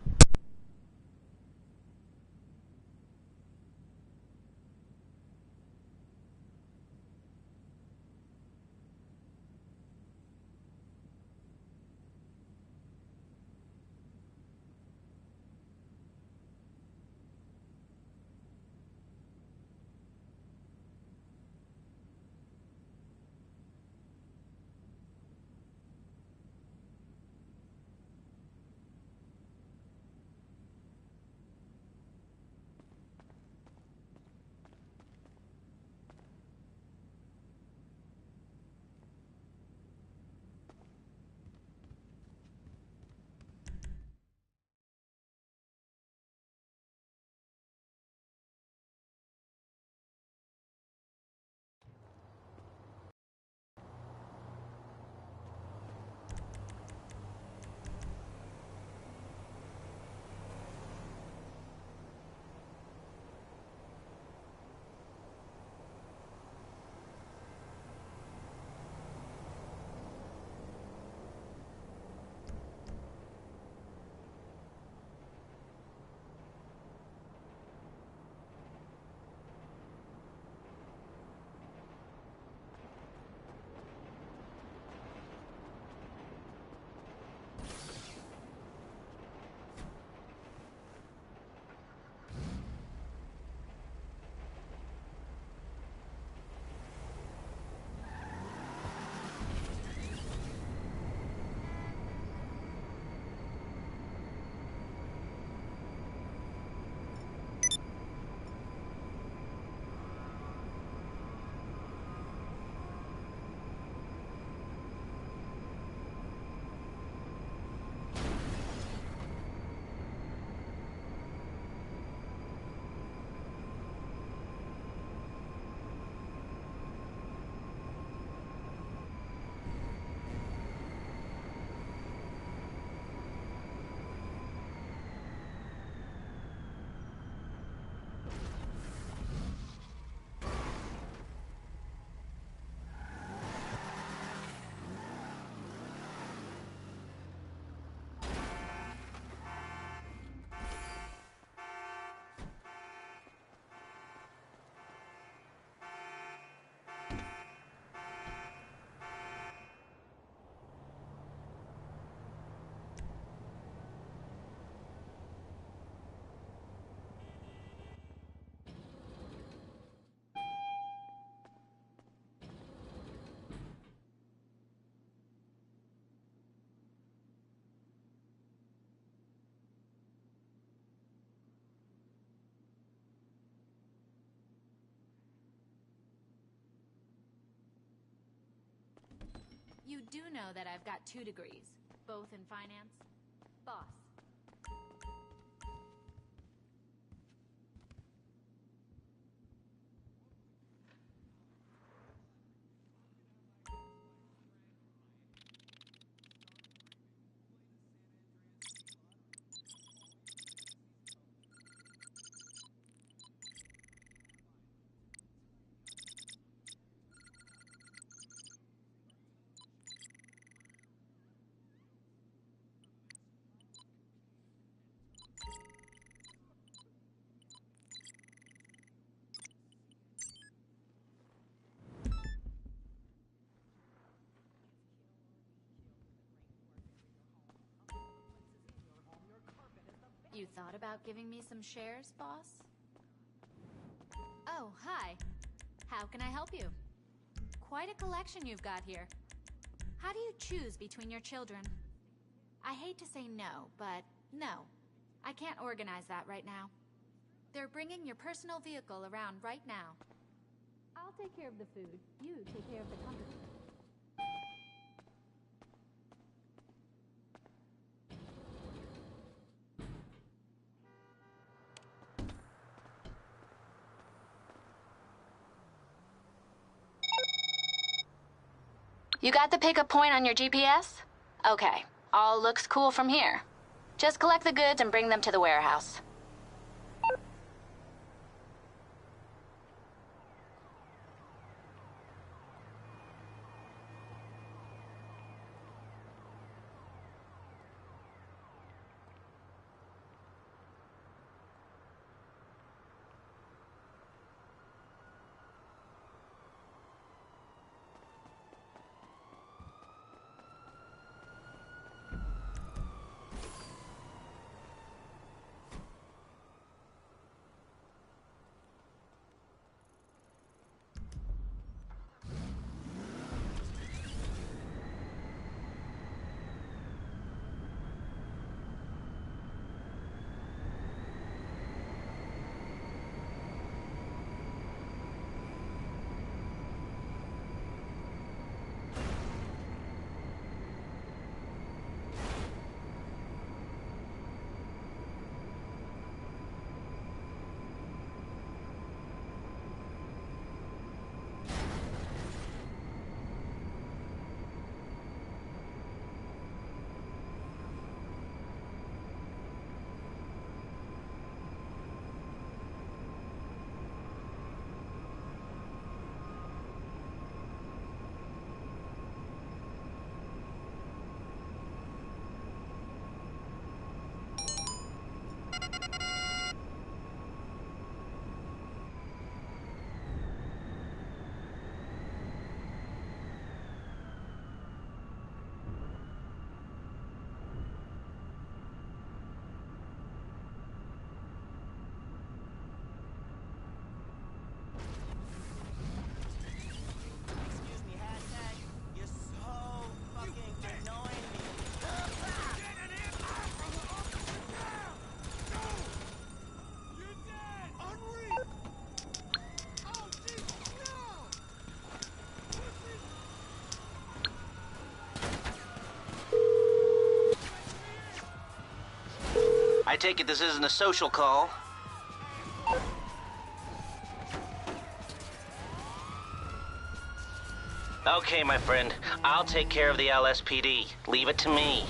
You do know that I've got 2 degrees, both in finance. Boss. You thought about giving me some shares, boss? Oh, hi. How can I help you? Quite a collection you've got here. How do you choose between your children? I hate to say no, but no. I can't organize that right now. They're bringing your personal vehicle around right now. I'll take care of the food. You take care of the company. You got the pickup point on your GPS? Okay, all looks cool from here. Just collect the goods and bring them to the warehouse. I take it this isn't a social call. Okay, my friend. I'll take care of the LSPD. Leave it to me.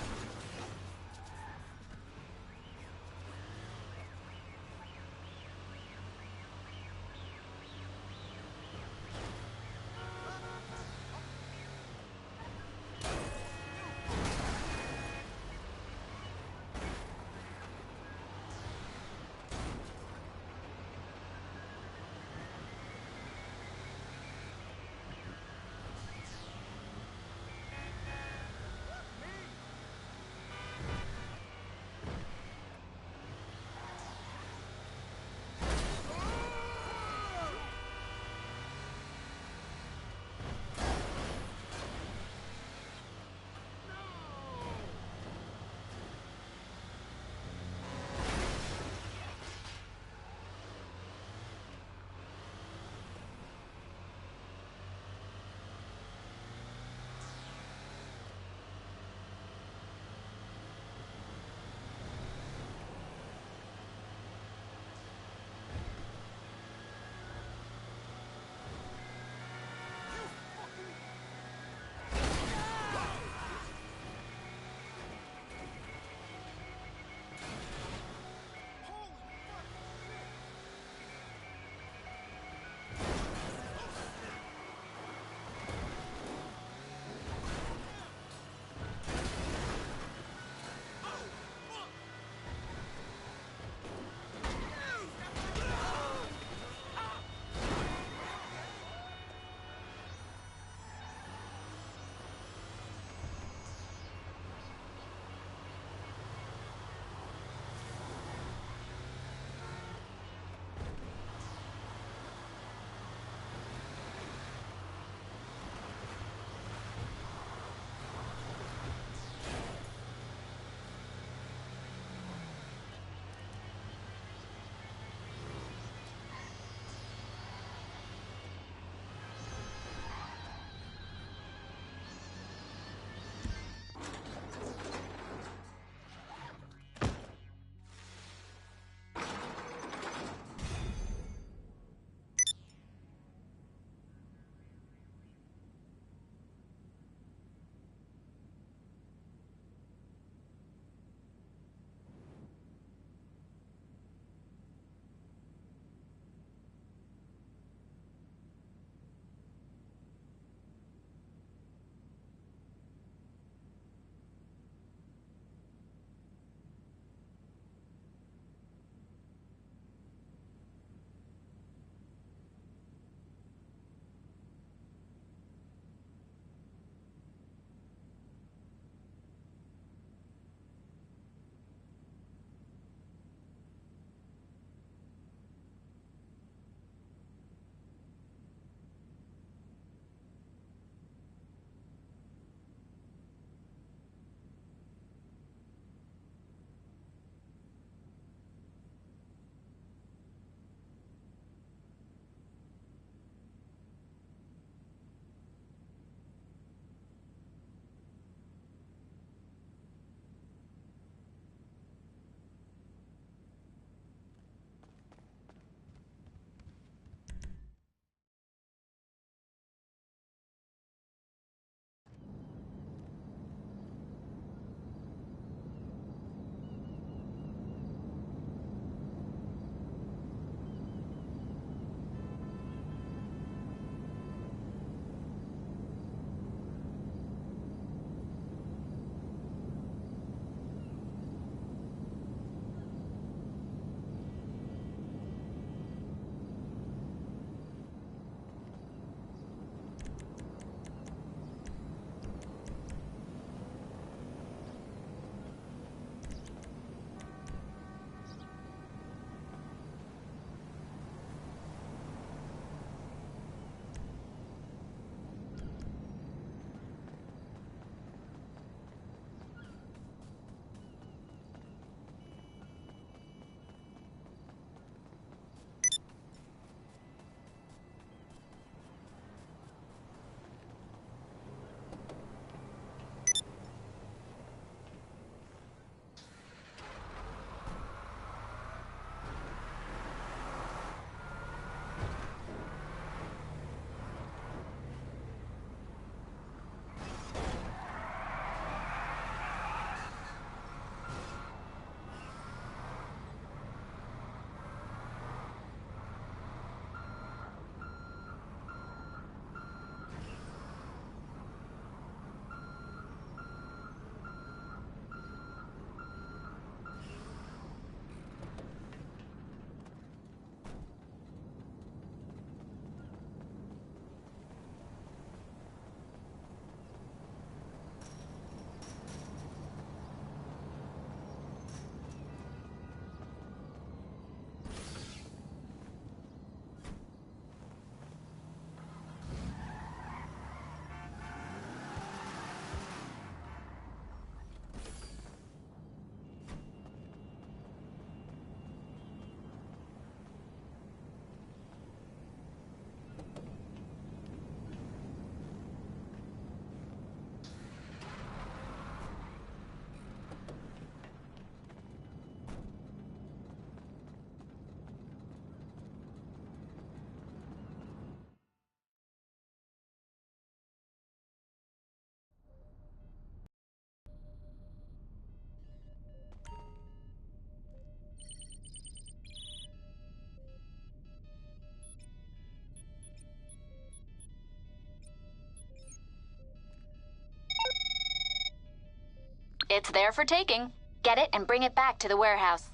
It's there for taking. Get it and bring it back to the warehouse.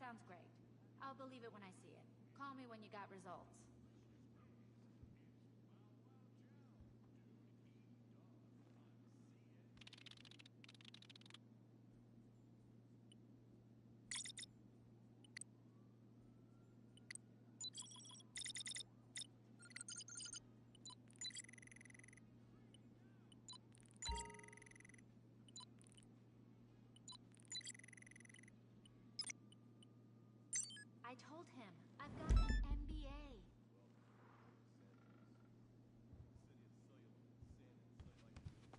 sounds great. I'll believe it when I see it. Call me when you got results. I told him, I've got an MBA.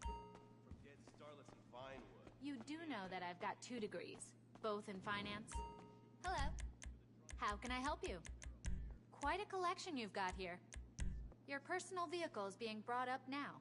From dead starlets in Vinewood. You do know that I've got 2 degrees, both in finance. Hello. How can I help you? Quite a collection you've got here. Your personal vehicle is being brought up now.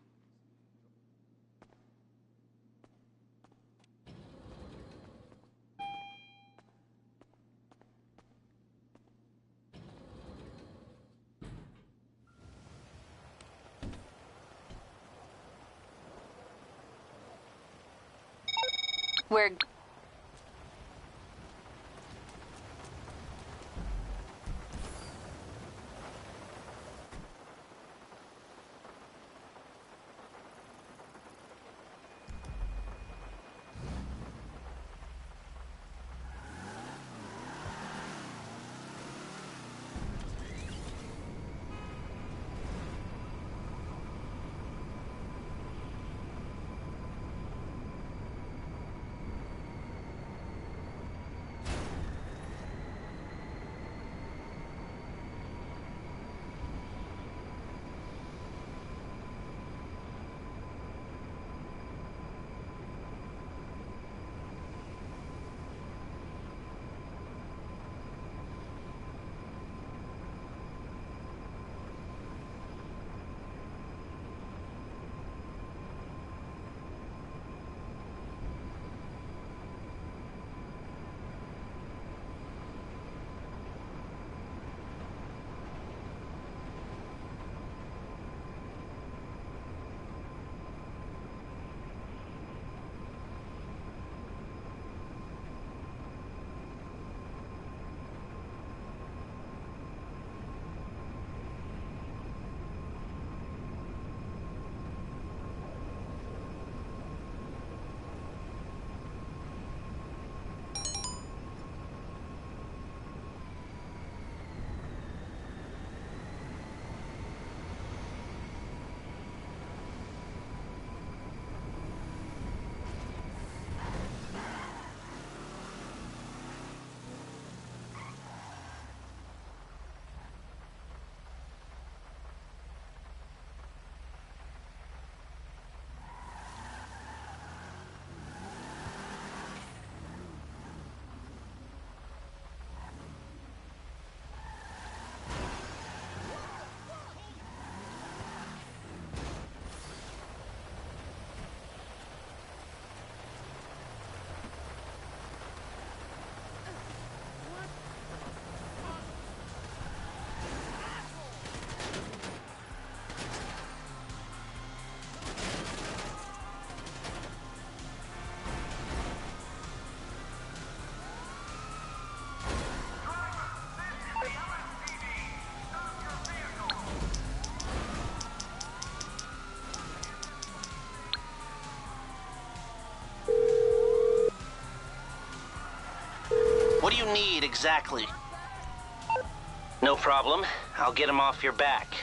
We're... What do you need exactly? No problem. I'll get him off your back.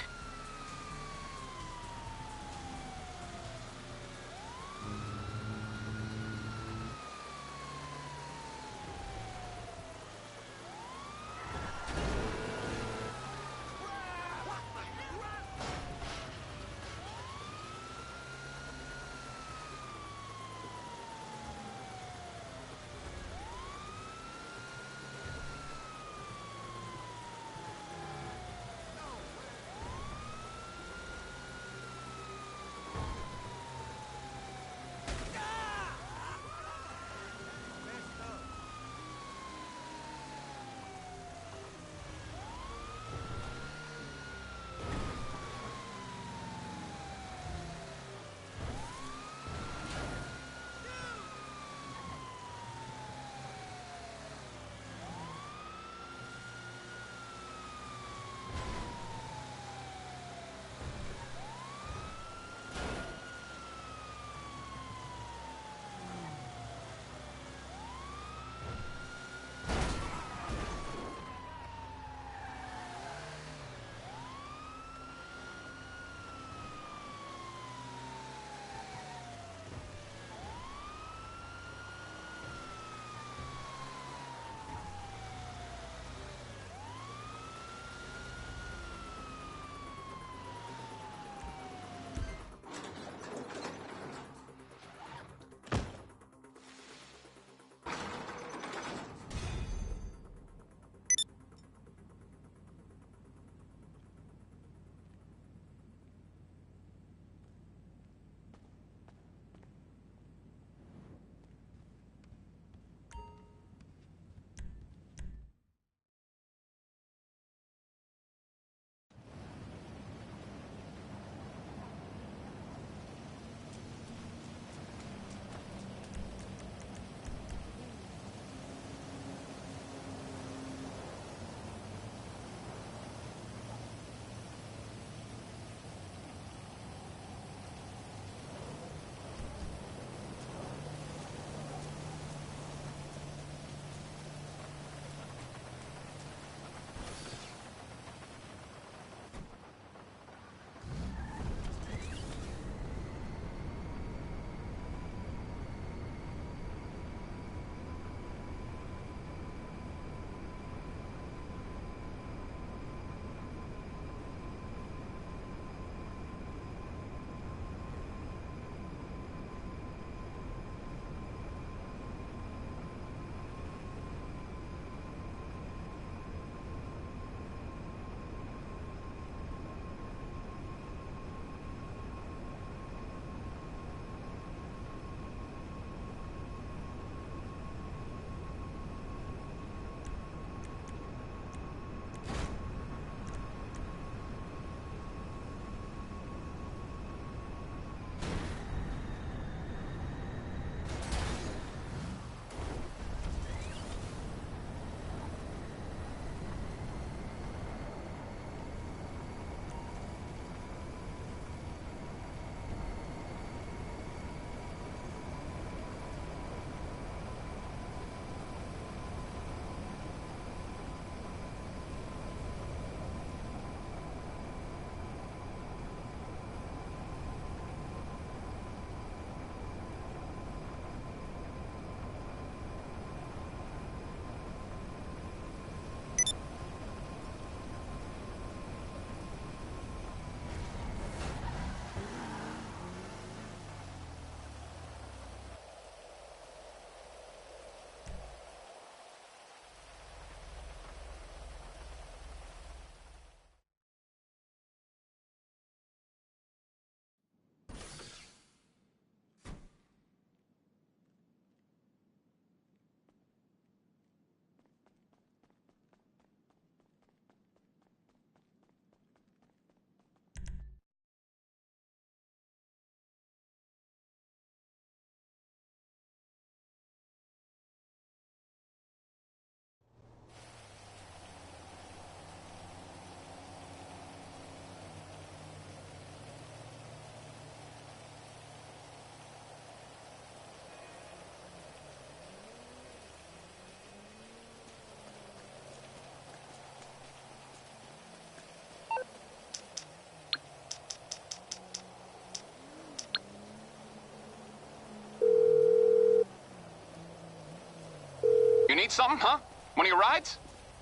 Need something, huh? One of your rides?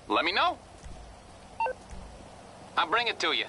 Let me know. I'll bring it to you.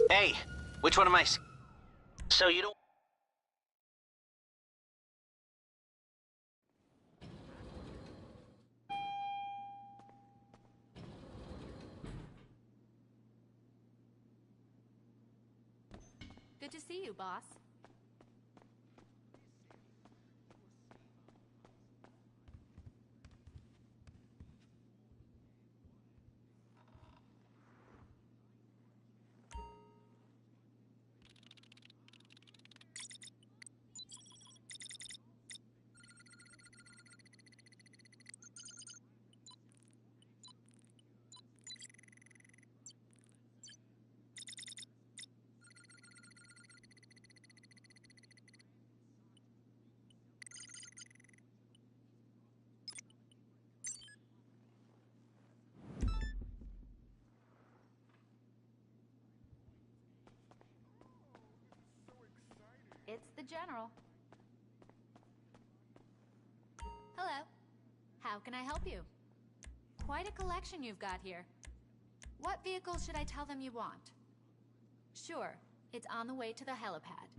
Hey, which one am I? So you don't... Good to see you, boss. It's the General. Hello. How can I help you? Quite a collection you've got here. What vehicles should I tell them you want? Sure, it's on the way to the helipad.